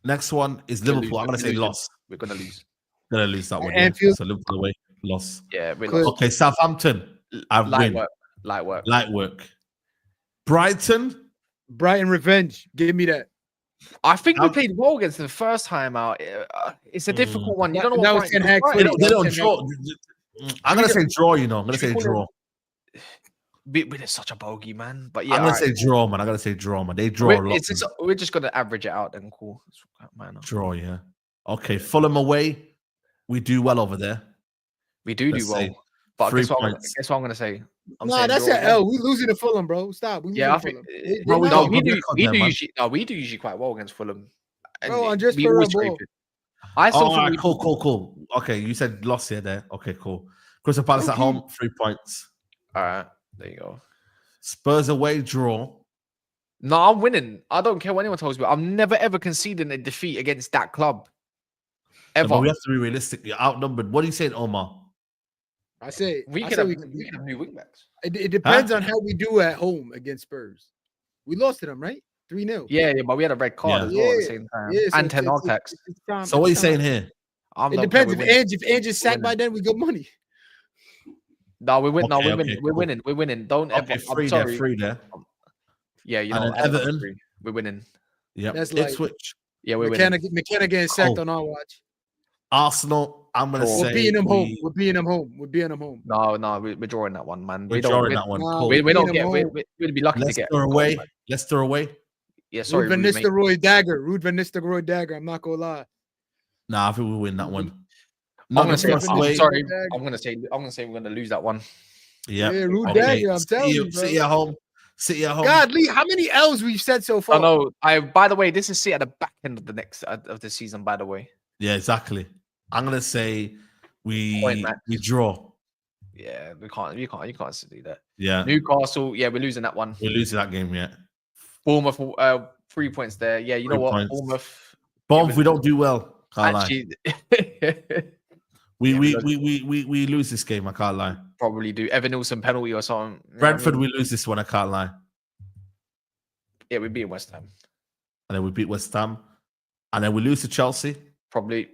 Next one is Liverpool. I'm gonna say loss. We're gonna lose. Gonna lose that one. And Yeah. So Liverpool away, loss. Yeah, we lost. Okay, Southampton. I Light win. work. Light work. Brighton. Brighton revenge. Give me that. I think we played well against them the first time out. It's a difficult one. You don't know That what was Ten Hag. They don't draw. I'm gonna say draw. You know, I'm gonna say draw. We're such a bogey, man. But yeah, I'm gonna say draw, man. I gotta say draw, man. They draw a lot. We're just gonna average it out then. Cool. Draw, yeah. Okay, Fulham away. We do well over there. We do well. But guess what I'm gonna say? Nah, that's an L. We losing to Fulham, bro. Stop. Yeah, I think. We do usually quite well against Fulham. Bro, I'm just for a ball. I still think cool. Okay, you said loss here there. Okay, cool. Crystal Palace at home, 3 points. All right, there you go. Spurs away, draw. No, I'm winning. I don't care what anyone tells me. I'm never ever conceding a defeat against that club. Ever. But we have to be realistic. You're outnumbered. What are you saying, Omar? I say we can have new wingbacks. It depends on how we do at home against Spurs. We lost to them, right? 3-0. Yeah, but we had a red card as well at the same time. Yeah, so and 10 hard tax. So what are you saying here? It depends. If Ange is sacked by then, we got money. No, we win. We're winning. We're winning. We're winning. Don't ever. I'm sorry. Free there. Yeah, you know. Everton. We're winning. Yeah. That's like Ipswich. Yeah, we're winning. McKenna getting sacked on our watch. Arsenal. I'm gonna say we're beating them home. We're beating them home. We're beating them home. No, we're drawing that one, man. We're drawing that one. We don't get. We'd be lucky to get. Leicester away. Yeah, sorry. Ruud van Nistelrooy dagger. I'm not gonna lie. Nah, I think we win that one. I'm gonna say. I'm sorry. I'm gonna say we're gonna lose that one. Yeah. Ruud dagger. I'm telling you, bro. City at home. God, Lee, how many L's we've said so far? No. By the way, this is City at the back end of the season. By the way. Yeah, exactly. I'm gonna say we draw. Yeah, we can't. You can't do that. Yeah. Newcastle. Yeah, we're losing that one. We're losing that game. Yeah. Bournemouth. 3 points there. Yeah, you know what? Bournemouth. We don't do well. Can't lie. We lose this game. I can't lie. Probably do. Evan Nilsson penalty or something. Brentford. We lose this one. I can't lie. Yeah, we beat West Ham. And then we beat West Ham. And then we lose to Chelsea. Probably.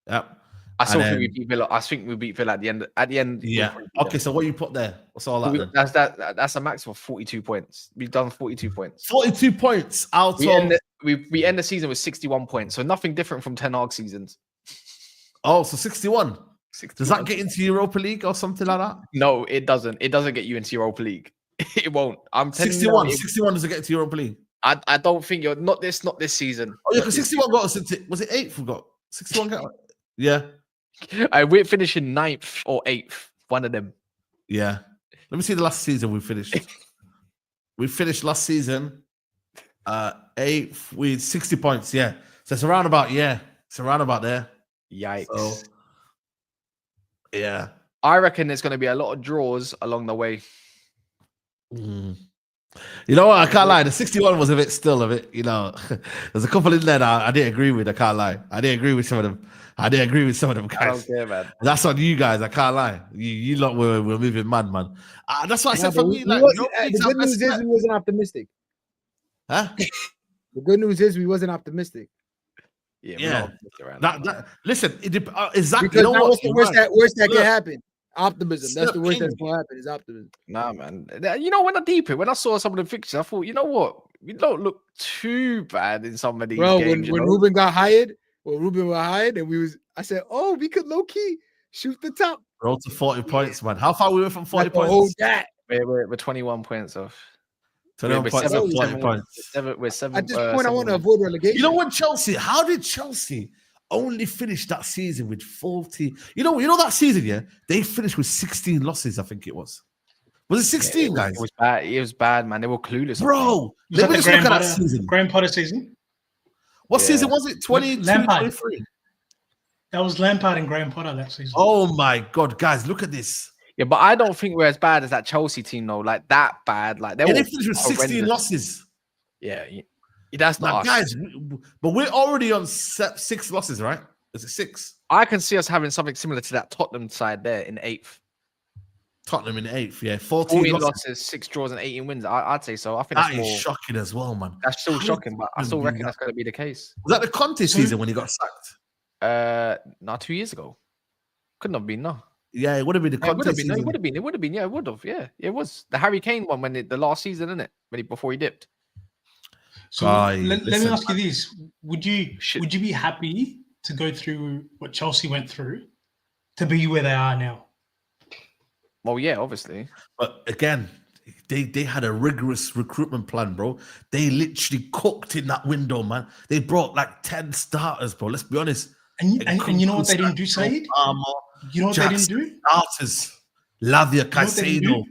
Yep. I still think we beat Villa. I think we beat Villa at the end. Yeah. Okay. So what you put there? What's all that? That's a maximum of 42 points. We've done 42 points. 42 points out we end the season with 61 points. So nothing different from 10 Hag seasons. Oh, so 61. Does that get into Europa League or something like that? No, it doesn't. It doesn't get you into Europa League. It won't. I'm 61. 61 doesn't get to Europa League. I don't think you're not this season. Oh yeah, because 61 got us into, was it 8th? We got 61 got yeah. We're finishing 9th or 8th. One of them. Yeah. Let me see the last season we finished. We finished last season 8th with 60 points. Yeah. So it's around about there. Yikes. So, yeah. I reckon there's going to be a lot of draws along the way. You know what? I can't lie. The 61 was there's a couple in there that I didn't agree with. I can't lie. I didn't agree with some of them. guys. I don't care, man. That's on you guys. I can't lie. You lot were moving mad, man. That's why I said for me, the good news is we wasn't optimistic. Huh? The good news is we wasn't optimistic. Yeah. Listen, exactly. Because what's the worst that can happen? Optimism. That's the worst that's going to happen is optimism. Nah, man. When I saw some of the fixtures, I thought, you know what? We don't look too bad in some of these games. When Ruben got hired, and I said, oh, we could low key shoot the top. Road to 40 points, man. How far we were from 40 points? Hold that. We're 21 points off. 21 points off 40 points. We're seven. At this point, I want to avoid relegation. You know what, Chelsea? How did Chelsea only finish that season with 40? You know that season, yeah? They finished with 16 losses, I think it was. Was it 16, guys? It was bad. It was bad, man. They were clueless. Bro, let me just look at that season. Graham Potter season? What season was it? 22, 23? That was Lampard and Graham Potter that season. Oh my God, guys, look at this. Yeah, but I don't think we're as bad as that Chelsea team, though. Like that bad. Like they finished with 16 losses. Yeah, that's not us. Guys. But we're already on 6 losses, right? Is it 6? I can see us having something similar to that Tottenham side there in 8th. Tottenham in 8th, yeah. 14 losses, 6 draws, and 18 wins. I'd say so. I think that is shocking as well, man. That's still shocking, but I still reckon that's going to be the case. Was that the Conte season when he got sacked? No, 2 years ago. Couldn't have been, no. Yeah, it would have been the Conte season. It would have been. Yeah, it would have. Yeah, it was the Harry Kane one the last season, isn't it? Before he dipped. So let me ask you this: Would you be happy to go through what Chelsea went through to be where they are now? Well, yeah, obviously. But again, they had a rigorous recruitment plan, bro. They literally cooked in that window, man. They brought like 10 starters, bro. Let's be honest. And you know what they didn't do, Saeed? You know what they didn't do? Starters, Lavia, Caicedo.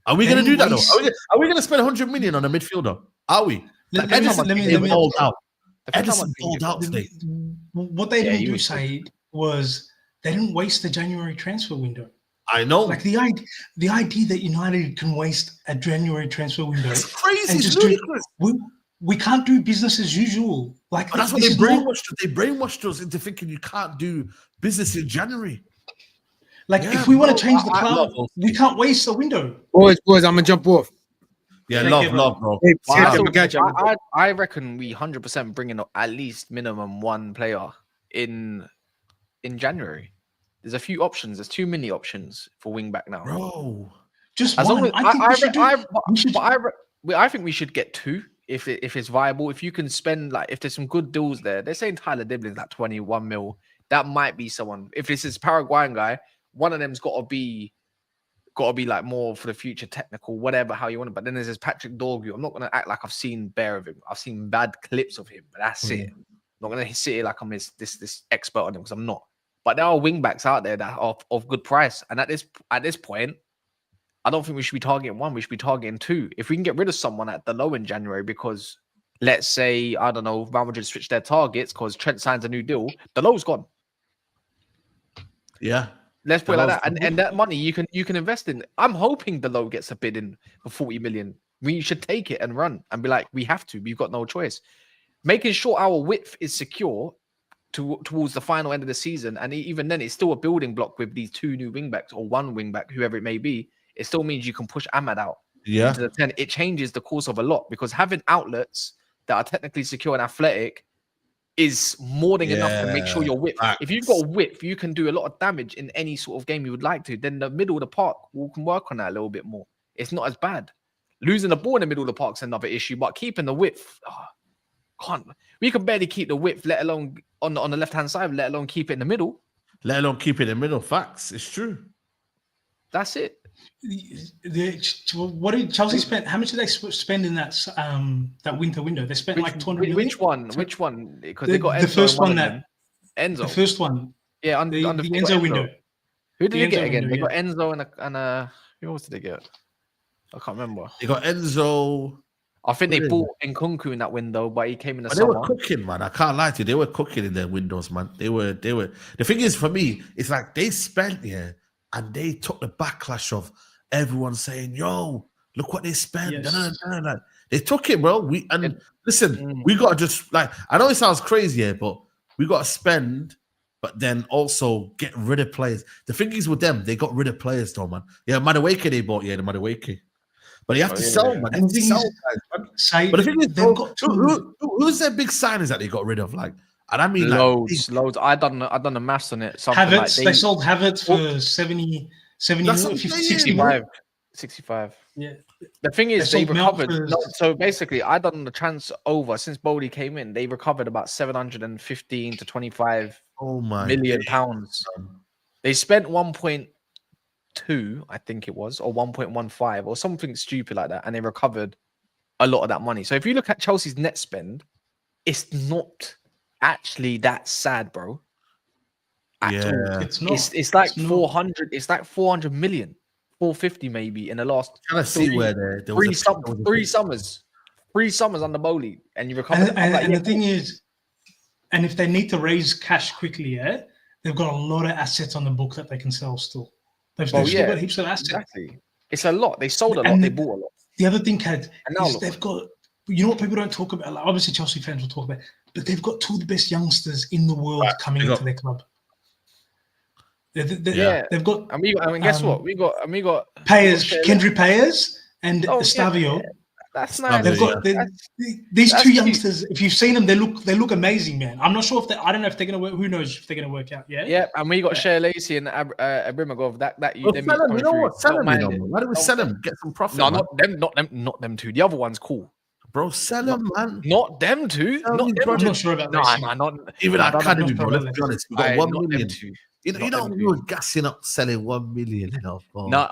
Are we going to do that, though? Are we going to spend 100 million on a midfielder? Are we? Edison balled out. Edison balled out today. What they didn't do, Saeed, was they didn't waste the January transfer window. I know. Like the idea that United can waste a January transfer window. It's crazy. It's ludicrous. We can't do business as usual. Like that's what they brainwashed us. They brainwashed us into thinking you can't do business in January. Like if we want to change the club, we can't waste the window. Boys, I'm gonna jump off. Yeah, love, bro. Hey, I reckon we 100% bring in at least minimum 1 player in January. There's a few options. There's too many options for wing back now, bro. Just as one. I think we should get 2 if it's viable. If you can spend if there's some good deals there. They're saying Tyler Diblin's like 21 mil. That might be someone. If this is Paraguayan guy, one of them's got to be like more for the future, technical, whatever, how you want it. But then there's this Patrick Dorgu. I'm not going to act like I've seen bare of him. I've seen bad clips of him, but that's it. I'm not going to sit here like I'm this expert on him because I'm not. But there are wing backs out there that are of good price. And at this point, I don't think we should be targeting 1. We should be targeting 2. If we can get rid of someone at the low in January because, let's say, I don't know, Real Madrid switch their targets because Trent signs a new deal, the low's gone. Yeah. Let's put it like that. And that money you can invest in. I'm hoping the low gets a bid in for 40 million. We should take it and run and be like, we have to. We've got no choice. Making sure our width is secure towards the final end of the season. And even then, it's still a building block with these 2 new wingbacks or 1 wingback, whoever it may be. It still means you can push Ahmad out into the 10. It changes the course of a lot because having outlets that are technically secure and athletic is more than enough to make sure your width. If you've got a width, you can do a lot of damage in any sort of game you would like to. Then the middle of the park, we can work on that a little bit more. It's not as bad. Losing the ball in the middle of the park is another issue, but keeping the width, we can barely keep the width, let alone on the left-hand side, let alone keep it in the middle. Let alone keep it in the middle. Facts. It's true. That's it. What did Chelsea spend? How much did they spend in that winter window? They spent like 200 million. Which one? Because they got the first one that Enzo. The first one. Yeah, the Enzo window. Who did they get again? They got Enzo and who else did they get? I can't remember. They got Enzo. I think they bought Nkunku in that window, but he came in the summer. They were cooking, man. I can't lie to you. They were cooking in their windows, man. They were. The thing is, for me, it's like they spent and they took the backlash of everyone saying, "Yo, look what they spent." Yes. They took it, bro. We got to just I know it sounds crazy, but we got to spend, but then also get rid of players. The thing is with them, they got rid of players, though, man. Yeah, Madueke they bought, the Madueke. But you have to sell, man. But the thing is, who's their big signings that they got rid of? And I mean, loads. I done the maths on it. Havertz, they sold Havertz for 70 65. Yeah. The thing is, they recovered. So basically, I done the transfer over since Bodie came in. They recovered about 715 to 25 million pounds. They spent 1.8 1.2, I think it was, or 1.15, or something stupid like that, and they recovered a lot of that money. So if you look at Chelsea's net spend, it's not actually that sad, bro. At all. It's not. It's like It's not. 400. It's like 400 million, 450 maybe in the last. Trying to see where there was three summers under Bowley, and you recovered. And the thing is, and if they need to raise cash quickly, they've got a lot of assets on the book that they can sell still. They've still got heaps of assets. Exactly. It's a lot. They sold a lot. They bought a lot. The other thing, Cad, is they've got. You know what people don't talk about? Like, obviously, Chelsea fans will talk about, but they've got two of the best youngsters in the world coming into their club. They've got. And guess what? We got Payers, Kendry Payers, and Estavio. Yeah. That's nice. They've got these two youngsters. If you've seen them, they look amazing, man. I'm not sure if I don't know if they're gonna work. Who knows if they're gonna work out? Yeah. Yeah, and we got Shea Lacey and Abrimagov. You know what? Sell them. Why don't we sell them? Get some profit. No, not them two. The other one's cool. Bro, sell them, man. Not them two. I'm not sure about that. Nah, not even academy, bro. Let's be honest. We got 1 million. You know, we were gassing up selling 1 million. You know, no,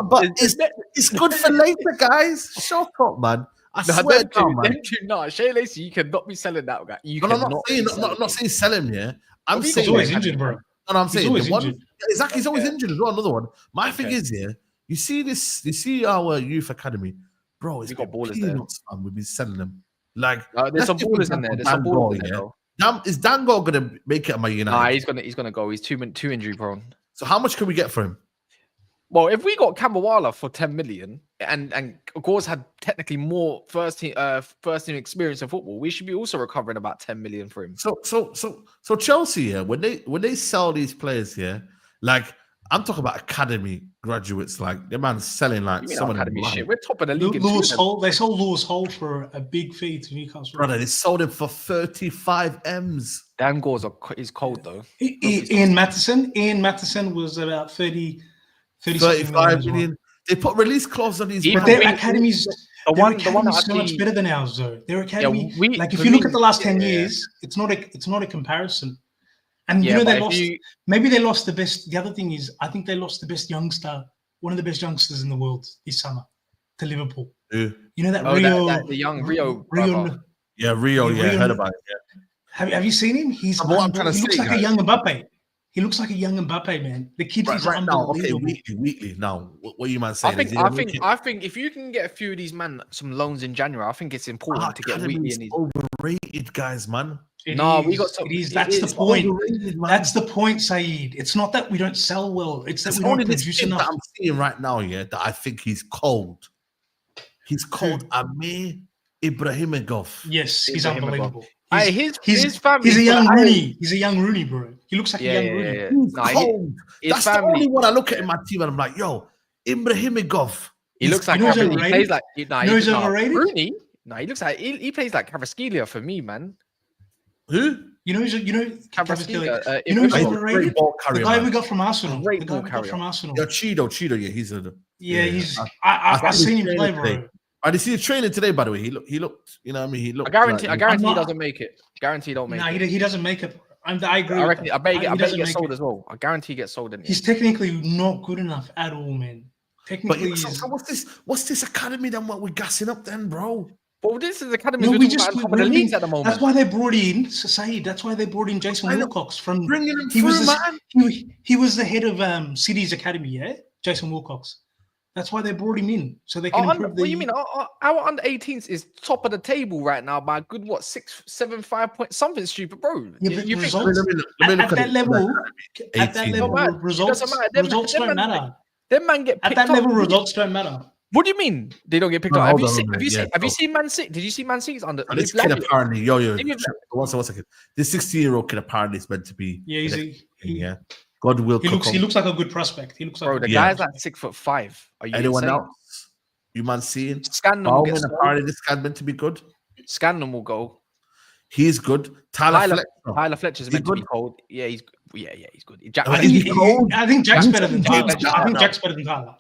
but it's good for later, guys. Shut up, man. I swear down, man. No, Shea Lacey, you cannot be selling that guy. I'm not saying sell him. Yeah, I'm saying he's always injured, bro. And I'm saying the one exactly. He's always injured as well. Another one. My thing is, you see this. You see our youth academy, bro. It's got ballers there. We've been selling them. Like there's some ballers in there. There's some ballers in there. Is Dango gonna make it at my United? Nah, he's gonna go. He's too injury prone. So how much can we get for him? Well, if we got Kambawala for 10 million and of course had technically more first team experience in football, we should be also recovering about 10 million for him. So Chelsea, when they sell these players, like I'm talking about academy graduates, like the man's selling like some academy shit. We're top of the league. Lewis Hall, they sold Lewis Hall for a big fee to Newcastle. Brother, they sold him for 35 M's. Dan Gores is cold though. Ian Matheson was about 35 million. They put release clause on these. But their academies, the one so much better than ours though. Their academy, if you look at the last 10 years, it's not a comparison. And you know they lost. Maybe they lost the best. The other thing is, I think they lost the best youngster, one of the best youngsters in the world this summer, to Liverpool. Yeah. You know that Rio, the young Rio. Yeah, Rio. Yeah, I heard about it. Yeah. Have you seen him? He looks like a young Mbappe. He looks like a young Mbappe, man. The kid is right now. Okay, weekly. Now, what you man saying? I think if you can get a few of these some loans in January, I think it's important to get weekly in these. Overrated guys, man. That's the point. That's the point, Saeed. It's not that we don't sell well. It's that we don't produce enough. That I'm seeing right now, that I think he's cold. He's cold. Amir Ibrahimov. Yes, he's unbelievable. His family. He's a young Rooney. He's a young Rooney, bro. He looks like a young Rooney. Yeah. He's cold. That's the only one I look at in my team and I'm like, yo, Ibrahimov. He looks like he plays like. He's overrated. Rooney. No, he looks like he plays like Kvaratskhelia for me, man. Who? Kvaratskhelia. Who's overrated? The guy we got from Arsenal. Yeah, Cheeto. Yeah, he's a. Yeah, he's. I've seen him play, bro. I did see the training today, by the way. He looked. You know what I mean? He looked. I guarantee he doesn't make it. Guarantee don't make it. He doesn't make it. I agree. I bet he gets sold as well. I guarantee he gets sold in. He's technically not good enough at all, man. Technically, so what's this academy then? What we're gassing up then, bro? Well, this is the academy. We're top of the leagues at the moment. That's why they brought in Saeed. That's why they brought in Jason Wilcox from. Bringing him through, man. He was the head of City's academy, Jason Wilcox. That's why they brought him in, so they can improve. What do you mean? Our under 18s is top of the table right now by a good 6, 7, 5 points, something stupid, bro. Yeah, but results at that level, results don't matter. Them man get picked at that level. Results don't matter. What do you mean they don't get picked up? Have you seen Man City? Did you see Man City's under? This kid apparently, one second. This 16-year-old kid apparently is meant to be. Yeah, God will. He looks like a good prospect. He looks like the guy's like 6'5". Are you anyone else? You man seeing? Scandal. Apparently, this guy's meant to be good. Scandal will go. He's good. Tyler Fletcher's meant to be cold. Yeah, he's good. I think Jack's better than Tyler. Jack's better than Tyler.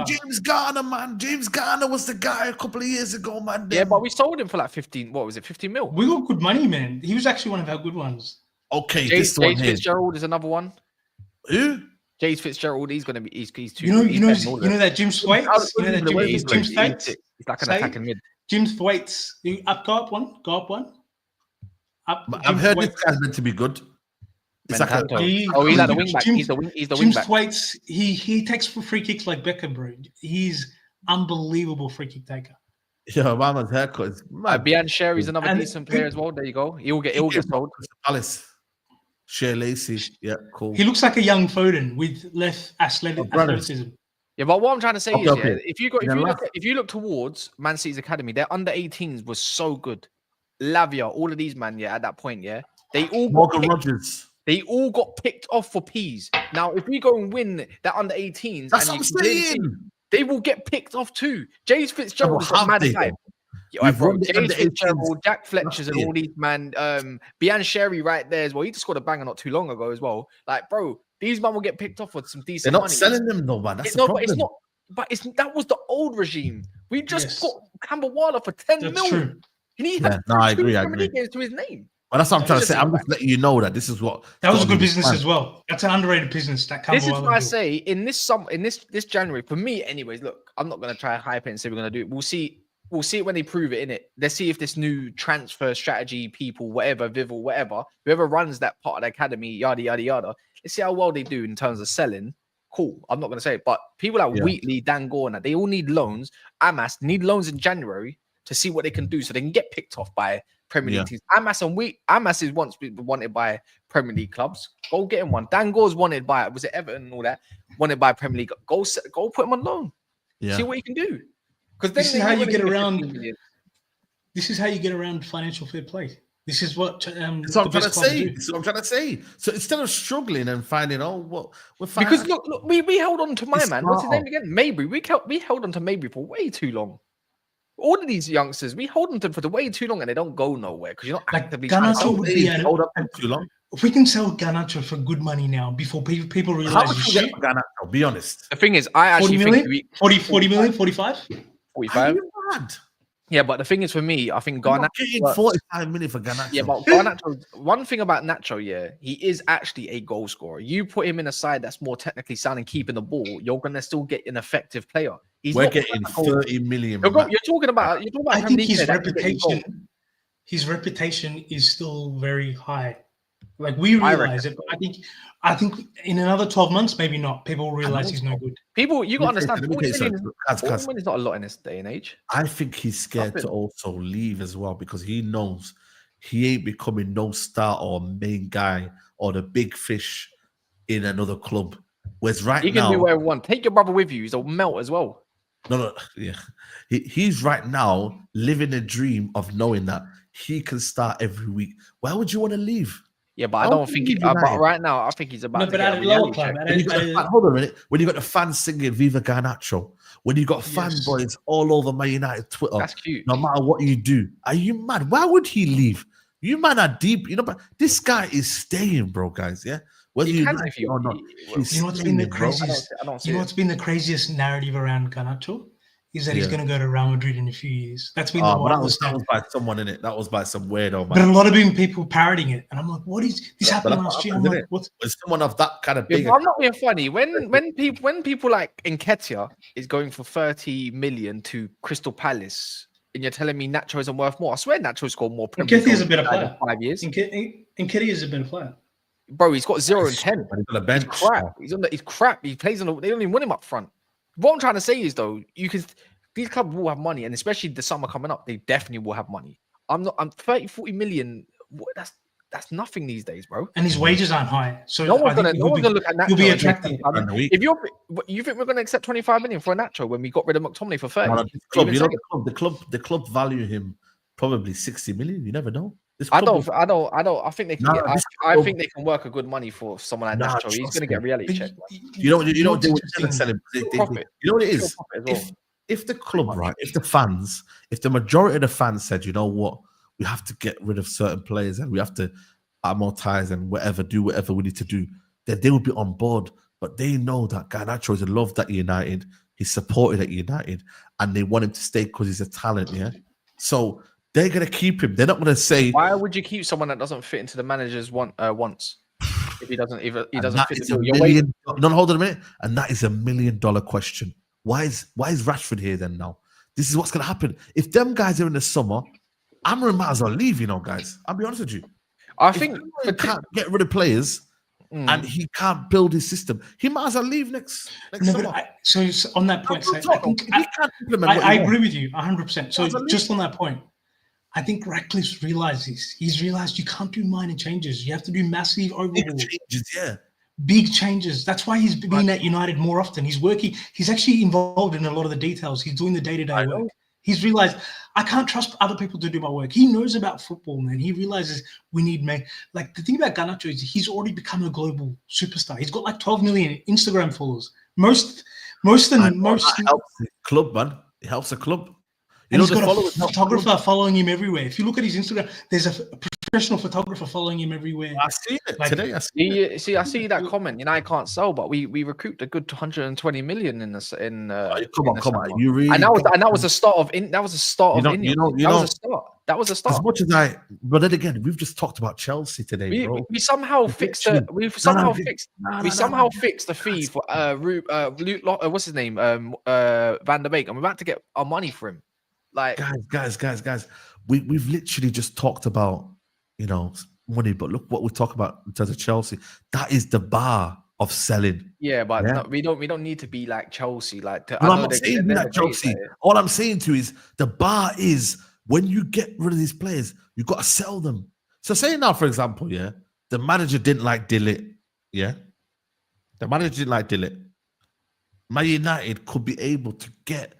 James Garner, man. James Garner was the guy a couple of years ago, man. Yeah, but we sold him for like 15. What was it? 15 mil. We got good money, man. He was actually one of our good ones. Okay, James Fitzgerald is another one. Who? James Fitzgerald, he's gonna be. He's too. You know, he's better than all of them. that Jim Thwaites. You know that Jim Thwaites. He's like an Saeed? attacking mid. Jim Thwaites. Go up one. I've heard this guy's meant to be good. It's like he's like the wing back. He's the wing back. Jim Thwaites, he takes free kicks like Beckham, bro. He's unbelievable free kick taker. Yeah, Mama's haircut is mad. Bian Sherry's another decent player as well. There you go. He'll get sold. Palace. Shea Lacey. Yeah, cool. He looks like a young Foden with less athleticism. Yeah, but what I'm trying to say is, if you look towards Man City's academy, their under 18s was so good. Lavia, all of these man, at that point, they all got picked off for P's. Now, if we go and win that under 18s, that's what I'm saying. They will get picked off too. James Fitzgerald is a mad guy. James Fitzgerald, Jack Fletcher's and all these man. Bian Sherry right there as well. He just scored a banger not too long ago as well. Like, bro, these man will get picked off with some decent money. They're not selling them though, man. That's the problem. But it's not. But that was the old regime. We just got Campbell Waller for 10 million. And he had I agree. games to his name. But that's what I'm trying to say. I'm just letting you know that this is what that was a good business as well. That's an underrated business. This is why I say in this January, for me, anyways. Look, I'm not gonna try to hype it and say we're gonna do it. We'll see it when they prove it, innit? Let's see if this new transfer strategy, people, whatever, Vival, whatever, whoever runs that part of the academy, yada yada yada. Let's see how well they do in terms of selling. Cool. I'm not gonna say it, but people like Wheatley, Dan Gore, and that, they all need loans. Amas need loans in January to see what they can do so they can get picked off by Premier League teams. Amas is once wanted by Premier League clubs. Go get him one. Dan Gore's wanted by, was it Everton and all that? Wanted by Premier League. Go put him on loan. Yeah. See what you can do. Because this is how you get around. This is how you get around financial fair play. This is what I'm trying to say. So instead of struggling and finding, because look, we held on to my man. What's his name again? Mabry. We held on to Mabry for way too long. All of these youngsters, we hold on to them for way too long, and they don't go nowhere because you're not actively trying to hold up too long. If we can sell Garnacho for good money now, before people realize how much you get for Garnacho? Be honest. The thing is, I actually think 40 million, 45, 45. Yeah, but the thing is, for me, I think Garnacho getting 45 million for Garnacho. Yeah, but Garnacho. One thing about Nacho, he is actually a goal scorer. You put him in a side that's more technically sound and keeping the ball, you're gonna still get an effective player. We're getting 30 million. You're talking about. I think his reputation is still very high. Like we realize it, but I think in another 12 months, maybe not. People will realize he's no good. People, you got to understand. 40 million is not a lot in this day and age. I think he's scared to also leave as well because he knows he ain't becoming no star or main guy or the big fish in another club. Whereas right now, he can do whatever he wants. Take your brother with you. He's a melt as well. No, yeah. He's right now living a dream of knowing that he can start every week. Why would you want to leave? Yeah, but I don't think but right now, I think he's about to get a reality check. Hold on a minute. When you got the fans singing Viva Garnacho, when you got fanboys all over Man United Twitter, that's cute. No matter what you do, are you mad? Why would he leave? You man are deep, but this guy is staying, bro, guys. Yeah. Whether you like it or not, you know what's been the craziest? You know what's been the craziest narrative around Garnacho is that he's going to go to Real Madrid in a few years. That's been the wildest. That was by someone in it. That was by some weirdo. But a lot of people parroting it, and I'm like, what is this happened last year? I'm like, what's someone of that kind of big? I'm not being funny. When people like Enquiries is going for 30 million to Crystal Palace, and you're telling me Nacho isn't worth more, I swear Nacho scored more. Enquiries is a better player. 5 years. Enquiries is a better player. Bro, he's got 0 and 10. He's on the bench. He's crap. He plays on. They don't even want him up front. What I'm trying to say is though, these clubs will have money, and especially the summer coming up, they definitely will have money. I'm 30-40 million. That's nothing these days, bro. And his wages aren't high, so no one's gonna look at Nacho. You'll be attractive. If you think we're gonna accept 25 million for a Nacho when we got rid of McTominay for 30, the club value him probably 60 million. You never know. I don't. I think they can. I think they can work a good money for someone like Nacho. He's gonna get a reality check. You know what they would sell him. You know what it is. If the club, right, if the majority of the fans said, you know what, we have to get rid of certain players and we have to amortize and do whatever we need to do, then they would be on board. But they know that Garnacho is loved at United, he's supported at United, and they want him to stay because he's a talent, yeah? So they're going to keep him. They're not going to say... Why would you keep someone that doesn't fit into the manager's wants? If he doesn't, if he And doesn't that fit is the a bill, you're waiting. million. No, hold on a minute. And that is $1 million question. Why is Rashford here then now? This is what's gonna happen. If them guys are in the summer, Amarim might as well leave, guys. I'll be honest with you. I If think Amarim can't get rid of players and he can't build his system, he might as well leave next summer. So on that point, I agree with you 100%. So just on that point, I think Ratcliffe's realized this. He's realized you can't do minor changes. You have to do massive overhaul. Big changes, yeah. Big changes. That's why he's been at United more often. He's working. He's actually involved in a lot of the details. He's doing the day-to-day work. He's realized I can't trust other people to do my work. He knows about football, man. He realizes we need men. Like the thing about Garnacho is he's already become a global superstar. He's got like 12 million Instagram followers. Most helps the club, man. It helps the club. And he's got a photographer following him everywhere. If you look at his Instagram, there's a professional photographer following him everywhere. I see it today. I see that comment. I can't sell, but we recouped a good 120 million in this. Come on. You really? And that was the start of That was the start of India. That was a start. As much as but then again, we've just talked about Chelsea today, bro. We somehow fixed the. We've somehow fixed. We somehow fixed the fee for what's his name? Van der Beek, and we're about to get our money for him. Like guys, we've literally just talked about money, but look what we talk about in terms of Chelsea. That is the bar of selling. Yeah, but no, we don't need to be like Chelsea. Like I'm not saying that Chelsea. All I'm saying to you is the bar is when you get rid of these players, you got to sell them. So say now, for example, the manager didn't like Dillit. The manager didn't like Dillit. Man United could be able to get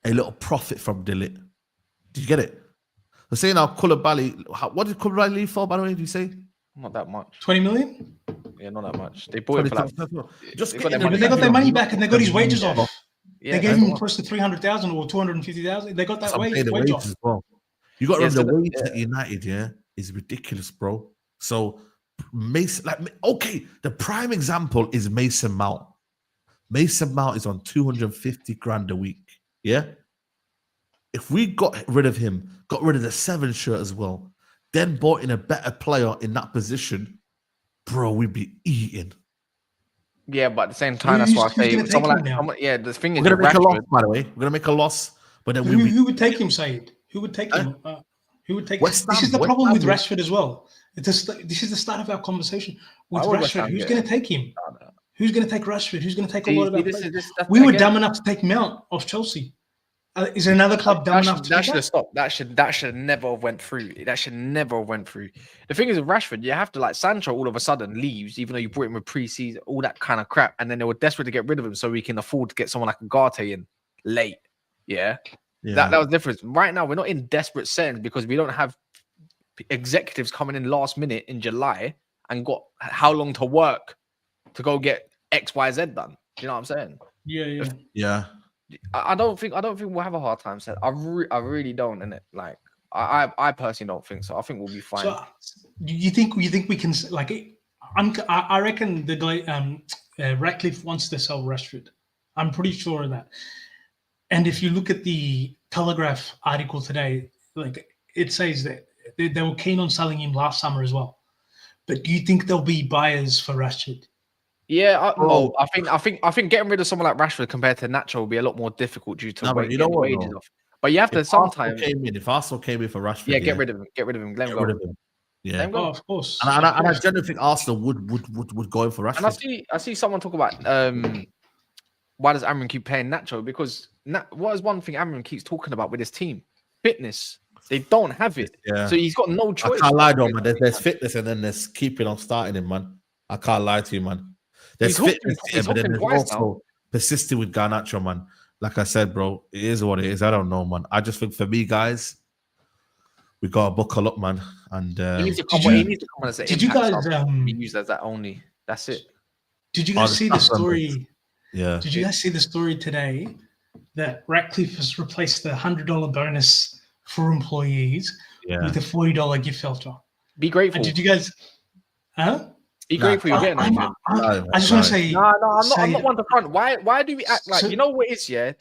a little profit from Dillit. Did you get it? So say now Koulibaly, what did Koulibaly leave for, by the way, did you say? Not that much. 20 million? Yeah, not that much. They bought it for like... They got their money back and they got his wages off. Yeah, they gave him close to 300,000 or 250,000. They got that wage off. As well. You got to remember the wages at United, is ridiculous, bro. So Mason, the prime example is Mason Mount. Mason Mount is on 250 grand a week. Yeah. If we got rid of him, got rid of the 7 shirt as well, then bought in a better player in that position, bro, we'd be eating. Yeah, but at the same time, that's why I say the thing is, we're gonna make a loss, by the way. We're gonna make a loss, but then who would take him, Saeed? Who would take him? Who would take him? This is the problem with Rashford as well. This is the start of our conversation with Rashford. Who's going to take him? Who's going to take Rashford? Who's going to take a lot of that? We were dumb enough to take Mount off Chelsea. Is there another club dumb enough to that should have stopped? That should never have went through. That should never have went through. The thing is with Rashford, you have to Sancho all of a sudden leaves, even though you brought him with pre-season, all that kind of crap, and then they were desperate to get rid of him so we can afford to get someone like Ugarte in late. Yeah. That was different. Right now, we're not in desperate settings because we don't have executives coming in last minute in July and got how long to work to go get X, Y, Z done. Do you know what I'm saying? Yeah. I don't think we'll have a hard time set. I really don't, innit? Like I personally don't think so. I think we'll be fine. So you think we can I reckon the guy Ratcliffe wants to sell Rashford. I'm pretty sure of that. And if you look at the Telegraph article today, it says that they were keen on selling him last summer as well. But do you think there'll be buyers for Rashford? Yeah, I think getting rid of someone like Rashford compared to Nacho will be a lot more difficult due to wages off. But you have to sometimes. If Arsenal came in for Rashford, get rid of him. Get rid of him. Let him go. Yeah, of course. And I generally think Arsenal would go in for Rashford. And I see someone talk about why does Amrin keep playing Nacho? Because what is one thing Amrin keeps talking about with his team? Fitness. They don't have it. Yeah. So he's got no choice. I can't lie though, man. There's fitness and then there's keeping on starting him, man. I can't lie to you, man. There's fitness, but then there's also persisting with Garnacho, man. Like I said, bro, it is what it is. I don't know, man. I just think for me, guys, we gotta buckle up, man. And he needs to come on as an did you guys be used as that only? That's it. Did you guys see the story? Yeah. Did you guys see the story today that Ratcliffe has replaced the $100 bonus for employees with a $40 gift voucher? Be grateful. Did you guys? Huh? Be grateful you're getting it. I just want to say, no, I'm not one to front. Why do we act like you know what it is? Yeah,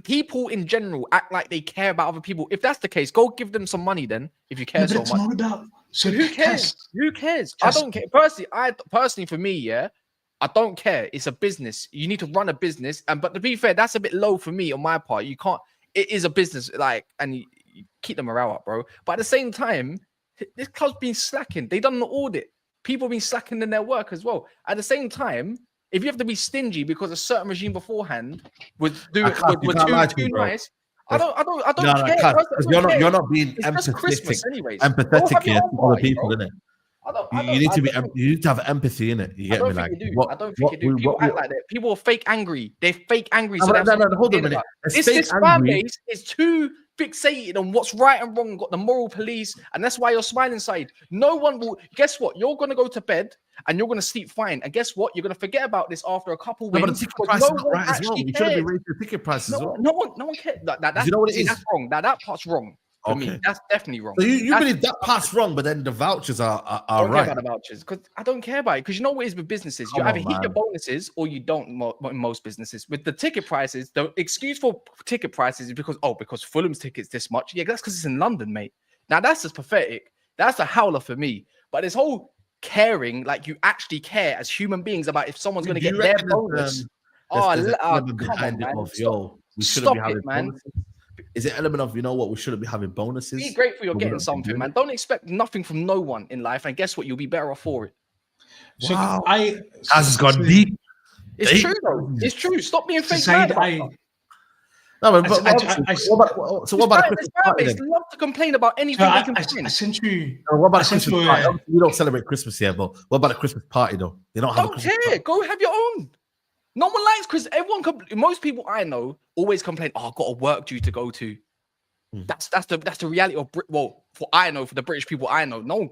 people in general act like they care about other people. If that's the case, go give them some money then. If you care so much, So who cares? Who cares? I don't care. Personally, for me, yeah, I don't care. It's a business. You need to run a business, but to be fair, that's a bit low for me on my part. You can't. It is a business, and you keep the morale up, bro. But at the same time, this club's been slacking. They done an audit. People have been slacking in their work as well. At the same time, if you have to be stingy because a certain regime beforehand was too nice. I don't care. You're not being it's empathetic. Christmas anyways. Empathetic here to other people, bro. innit? You need to have empathy in it. You get me? Like, I don't think you do. People act like that. People are fake angry. They're fake angry. No, hold on a minute. This fan base is too fixated on what's right and wrong. Got the moral police, and that's why you're smiling side. No one will. Guess what? You're gonna go to bed and you're gonna sleep fine. And guess what? You're gonna forget about this after a couple wins. But the ticket price is not right as well. You shouldn't be raising the ticket price as well. No one cares. That's, you know what it is? That's wrong. That part's wrong. For me, that's definitely wrong. So you believe that part's wrong, but then the vouchers are right. I don't care about the vouchers because I don't care about it. Because you know what it is with businesses, you either hit your bonuses or you don't. In most businesses, with the ticket prices, the excuse for ticket prices is because Fulham's tickets this much. Yeah, that's because it's in London, mate. Now that's just pathetic. That's a howler for me. But this whole caring, like you actually care as human beings about if someone's going to get their bonus. Come on, man. Stop it, man. Is it element of, you know what, we shouldn't be having bonuses? Be grateful you're getting something, man. Don't expect nothing from no one in life, and guess what? You'll be better off for it. So wow. Has gone deep. It's true, though. It's true. Stop being fake. So what about Christmas party? They love to complain about anything they can complain. What about Christmas party? We don't celebrate Christmas here, but what about a Christmas party, though? They don't care. Go have your own. No one likes Christmas. Most people I know always complain. Oh, I've got a work due to go to. That's the reality of for the British people I know. No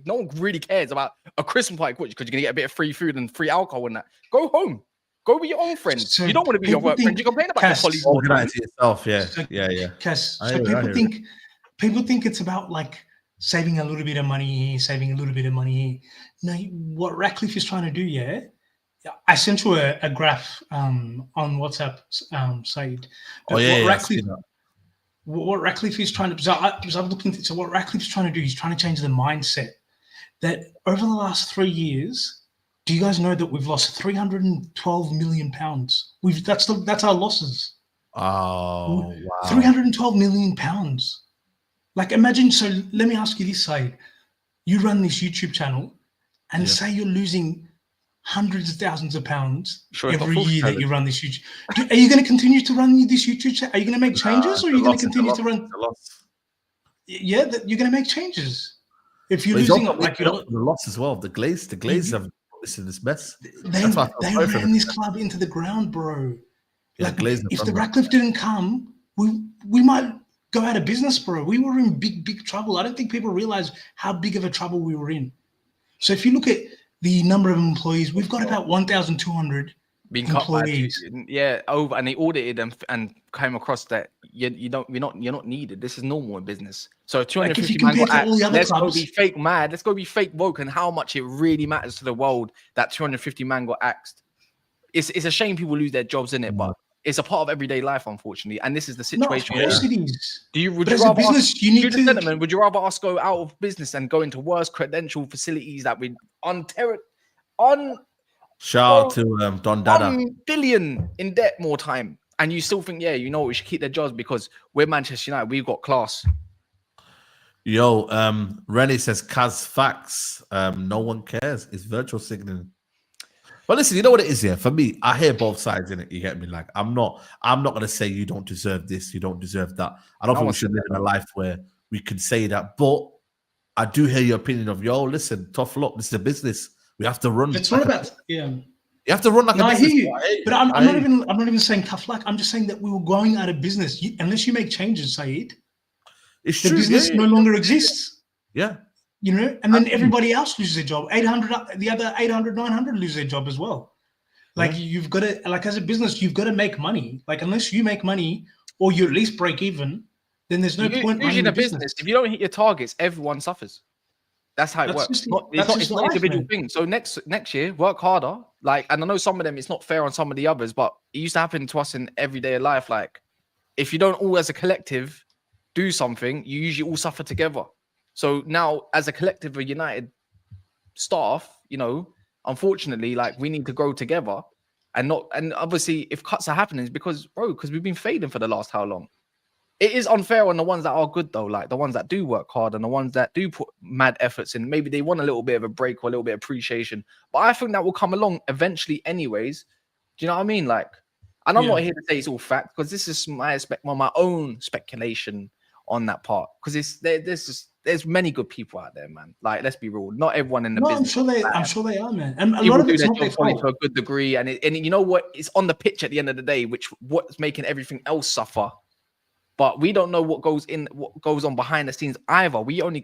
one really cares about a Christmas party because you're gonna get a bit of free food and free alcohol and that. Go home. Go with your own friends. So you don't want to be your work friend. You complain about your colleagues. Organize it yourself. Yeah. So people think it's about like saving a little bit of money, saving a little bit of money. No, what Ratcliffe is trying to do, yeah. I sent you a graph on WhatsApp, Saeed. What Ratcliffe is trying to, so I've looked into. So what Ratcliffe is trying to do, he's trying to change the mindset that over the last 3 years, do you guys know that we've lost 312 million pounds? That's our losses. Oh, wow. 312 million pounds. Like imagine. So let me ask you this, Saeed. You run this YouTube channel, and say you're losing hundreds of thousands of pounds every year that you run this YouTube. Are you going to continue to run this YouTube channel? Are you going to make changes, or are you going to continue to run? Yeah, you're going to make changes. If you're losing like the loss as well, the Glaze have this in this mess. They ran this club into the ground, bro. Yeah, like, if the Ratcliffe didn't come, we might go out of business, bro. We were in big trouble. I don't think people realize how big of a trouble we were in. So if you look at the number of employees, we've got about 1,200 employees. And they audited and came across that you're not needed. This is normal in business. So 250 man got axed. Let's go be fake mad. Let's go be fake woke and how much it really matters to the world that 250 man got axed. It's a shame people lose their jobs in it, but it's a part of everyday life, unfortunately. And this is the situation. No, of course it is. Would you rather us go out of business and go into worse credential facilities that we shout out to Don Dada, billion in debt more time, and you still think we should keep their jobs because we're Manchester United, we've got class. Yo, Rennie says Kaz facts. No one cares. It's virtual signaling. But listen, you know what it is here? For me, I hear both sides in it. You get me? Like, I'm not gonna say you don't deserve this, you don't deserve that. I don't think we should live in a life where we can say that. But I do hear your opinion of listen, tough luck. This is a business. We have to run. It's not about You have to run like a business. I hear you, but I'm not even saying tough luck. I'm just saying that we were going out of business. Unless you make changes, Saeed, it's the true. business no longer exists. Yeah. And then everybody else loses their job. 800, the other 800, 900 lose their job as well. Like you've got to, like as a business, you've got to make money. Like unless you make money or you at least break even, then there's no point. Usually in a business, if you don't hit your targets, everyone suffers. That's how it works. It's not an individual thing. So next year, work harder. Like, and I know some of them, it's not fair on some of the others, but it used to happen to us in everyday life. Like, if you don't all as a collective do something, you usually all suffer together. So now, as a collective of United staff, you know, unfortunately, like we need to grow together, and obviously, if cuts are happening, it's because we've been fading for the last how long? It is unfair on the ones that are good though, like the ones that do work hard and the ones that do put mad efforts in. Maybe they want a little bit of a break or a little bit of appreciation, but I think that will come along eventually, anyways. Do you know what I mean? Like, and I'm not here to say it's all fact because this is my own speculation on that part, because there's many good people out there, man. Like, let's be real, not everyone in the business. I'm sure they are, man. And a people lot of do it's their not their job probably fault. to a good degree, and you know what? It's on the pitch at the end of the day, what's making everything else suffer. But we don't know what goes on behind the scenes either. We only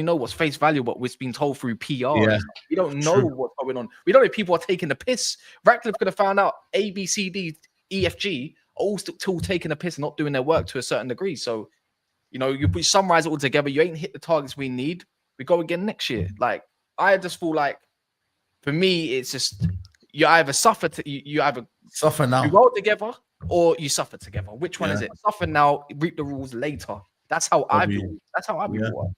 know what's face value, what was being told through PR. Yeah, we don't know what's going on. We don't know if people are taking the piss. Ratcliffe could have found out A, B, C, D, E, F, G are all still taking the piss and not doing their work to a certain degree. So, you know, you summarize it all together. You ain't hit the targets we need. We go again next year. Like, I just feel like, for me, it's just you either suffer now. You roll together or you suffer together. Which one is it? Suffer now, reap the rules later. That's how I feel. That's how I feel.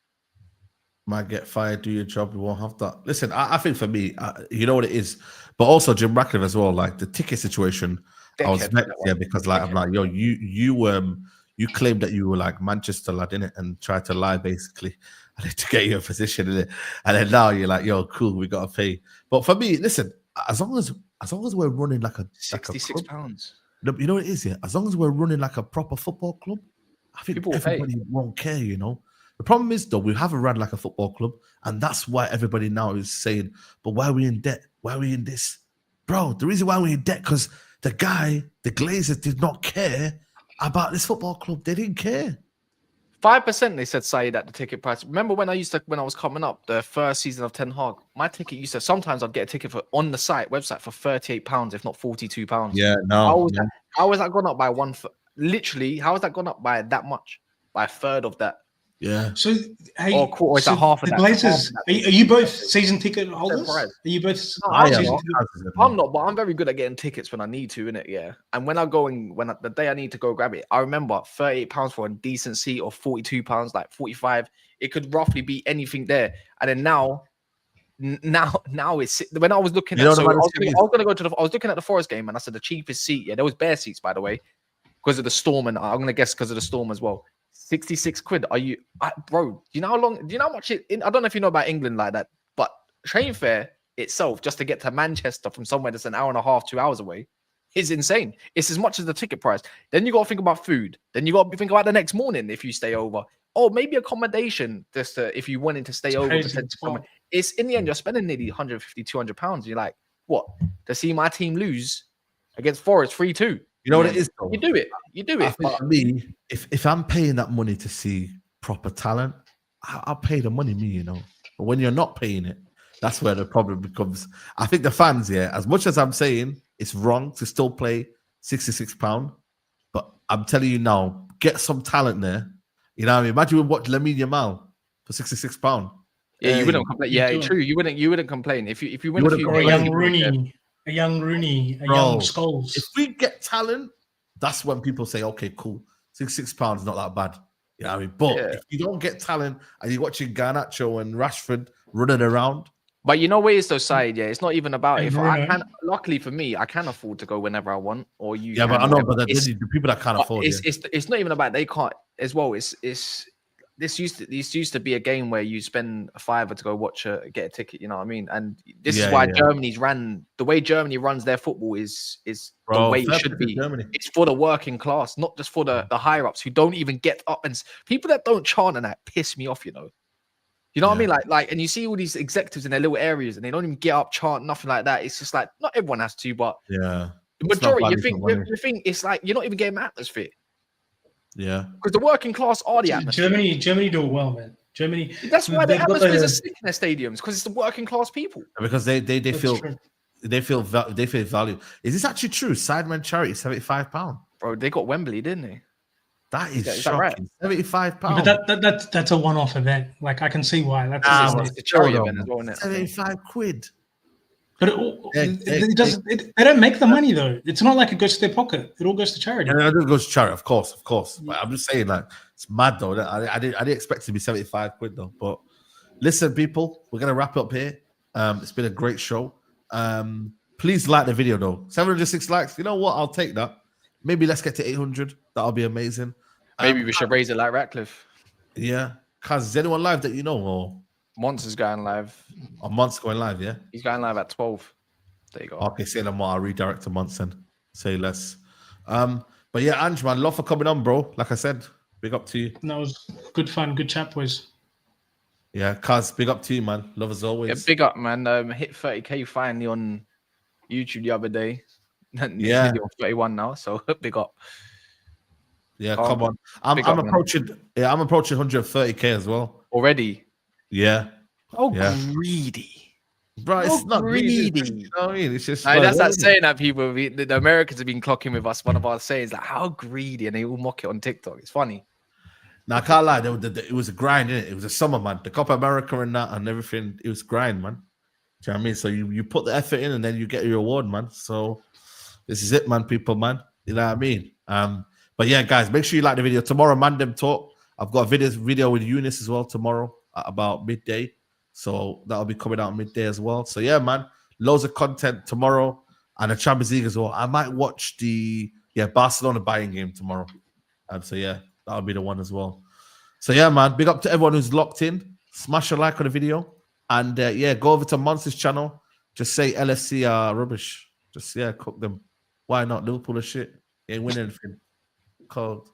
Might get fired, do your job, you won't have that. Listen, I think for me, you know what it is, but also Jim Ratcliffe as well, like the ticket situation. I was vexed, because like I'm like, yo, you claimed that you were like Manchester lad, innit, and tried to lie basically to get you a position in it, and then now you're like, yo, cool, we gotta pay. But for me, listen, as long as we're running like a £66. You know what it is, yeah. As long as we're running like a proper football club, I think everybody won't care. You know, the problem is though, we haven't run like a football club, and that's why everybody now is saying, "But why are we in debt? Why are we in this, bro?" The reason why we're in debt because the Glazers did not care about this football club. They didn't care. 5%, they said, Saeed, at the ticket price. Remember when I was coming up, the first season of Ten Hag, my ticket used to, sometimes I'd get a ticket on the website for £38, if not £42. Yeah, no. How has that gone up by literally, how has that gone up by that much? By a third of that? Yeah. So, hey, or quarter, so half of the that. Glazers, are you both season ticket holders? Are you both? No, I'm not, but I'm very good at getting tickets when I need to, innit? Yeah. And when the day I need to go grab it, I remember £38 for a decent seat, or £42, like 45. It could roughly be anything there. And then now it's, when I was looking at, I was looking at the Forest game, and I said the cheapest seat. Yeah, there was bare seats, by the way, because of the storm, and I'm gonna guess because of the storm as well. 66 quid. Bro, do you know how much I don't know if you know about England like that, but train fare itself, just to get to Manchester from somewhere that's an hour and a half, 2 hours away, is insane. It's as much as the ticket price. Then you got to think about food. Then you got to think about the next morning if you stay over. Or maybe accommodation, just if you wanted to stay over. It's in the end, you're spending nearly £150, £200. You're like, what? To see my team lose against Forest 3-2. You know what it is, though? You do it. For me, if I'm paying that money to see proper talent, I'll pay the money, you know. But when you're not paying it, that's where the problem becomes. I think the fans, as much as I'm saying it's wrong to still play £66, but I'm telling you now, get some talent there. You know what I mean? Imagine we watch Lamine Yamal for £66. Yeah, you wouldn't complain. Yeah, true. You wouldn't complain if you win a few games. A young Rooney, young Scholes. If we get talent, that's when people say, okay, cool. £66 is not that bad. You know what I mean? But if you don't get talent and you're watching Garnacho and Rashford running around. But you know where it's though, Saeed, it's not even about it. Luckily for me, I can afford to go whenever I want, or you. Yeah, but I know, but the people that can't afford it. It's not even about they can't as well. This used to be a game where you spend a £5 to go get a ticket. You know what I mean? And this is why the way Germany runs their football is the way it should be. Germany. It's for the working class, not just for the higher ups who don't even get up. And people that don't chant and that piss me off. You know what I mean? Like, and you see all these executives in their little areas, and they don't even get up, chant, nothing like that. It's just like not everyone has to, but the majority. You think it's like you're not even getting atmosphere. Yeah, because the working class are the atmosphere. Germany do it well, man. Germany. That's why the atmospheres are sick in their stadiums, because it's the working class people. Because they feel value. Is this actually true? Sidemen charity £75. Bro, they got Wembley, didn't they? That is shocking. £75. But that's a one-off event. Like I can see why. That's it's a charity event as well, isn't it? £75. But they don't make the money though. It's not like it goes to their pocket. It all goes to charity. Yeah, it goes to charity, of course. But I'm just saying, like, it's mad though. I didn't expect it to be 75 quid though. But listen, people, we're gonna wrap up here. It's been a great show. Please like the video though. 706 likes. You know what? I'll take that. Maybe let's get to 800. That'll be amazing. Maybe we should raise it like Ratcliffe. Yeah. Cause is anyone live that you know, or Monster's going live. a Month's going live? Yeah. He's going live at 12. There you go. Okay, say no more. I'll redirect to Months and say less. But yeah, Ange, man, love for coming on, bro. Like I said, big up to you. That was good fun, good chat, boys. Yeah, Kaz, big up to you, man. Love as always. Yeah, big up, man. Hit 30K finally on YouTube the other day. Yeah, on 31 now. So big up. Yeah, come on. I'm approaching. Man. Yeah, I'm approaching 130K as well already. Yeah. Oh, yeah. Greedy. Bro, it's not greedy. You know what I mean? It's just that's that saying that people, the Americans have been clocking with us. One of our sayings, like, how greedy, and they all mock it on TikTok. It's funny. Now, I can't lie. It was a grind, innit? It was a summer, man. The Copa America and that and everything, it was grind, man. Do you know what I mean? So you put the effort in and then you get your reward, man. So this is it, man, people, man. You know what I mean? But yeah, guys, make sure you like the video. Tomorrow, Mandem Talk. I've got a video with Eunice as well tomorrow at about midday. So that'll be coming out midday as well. So yeah, man, loads of content tomorrow and the Champions League as well. I might watch the Barcelona Bayern game tomorrow. So yeah, that'll be the one as well. So yeah, man, big up to everyone who's locked in. Smash a like on the video. And go over to Monster's channel. Just say LFC are rubbish. Just cook them. Why not? Liverpool are shit. They ain't winning anything. Cold.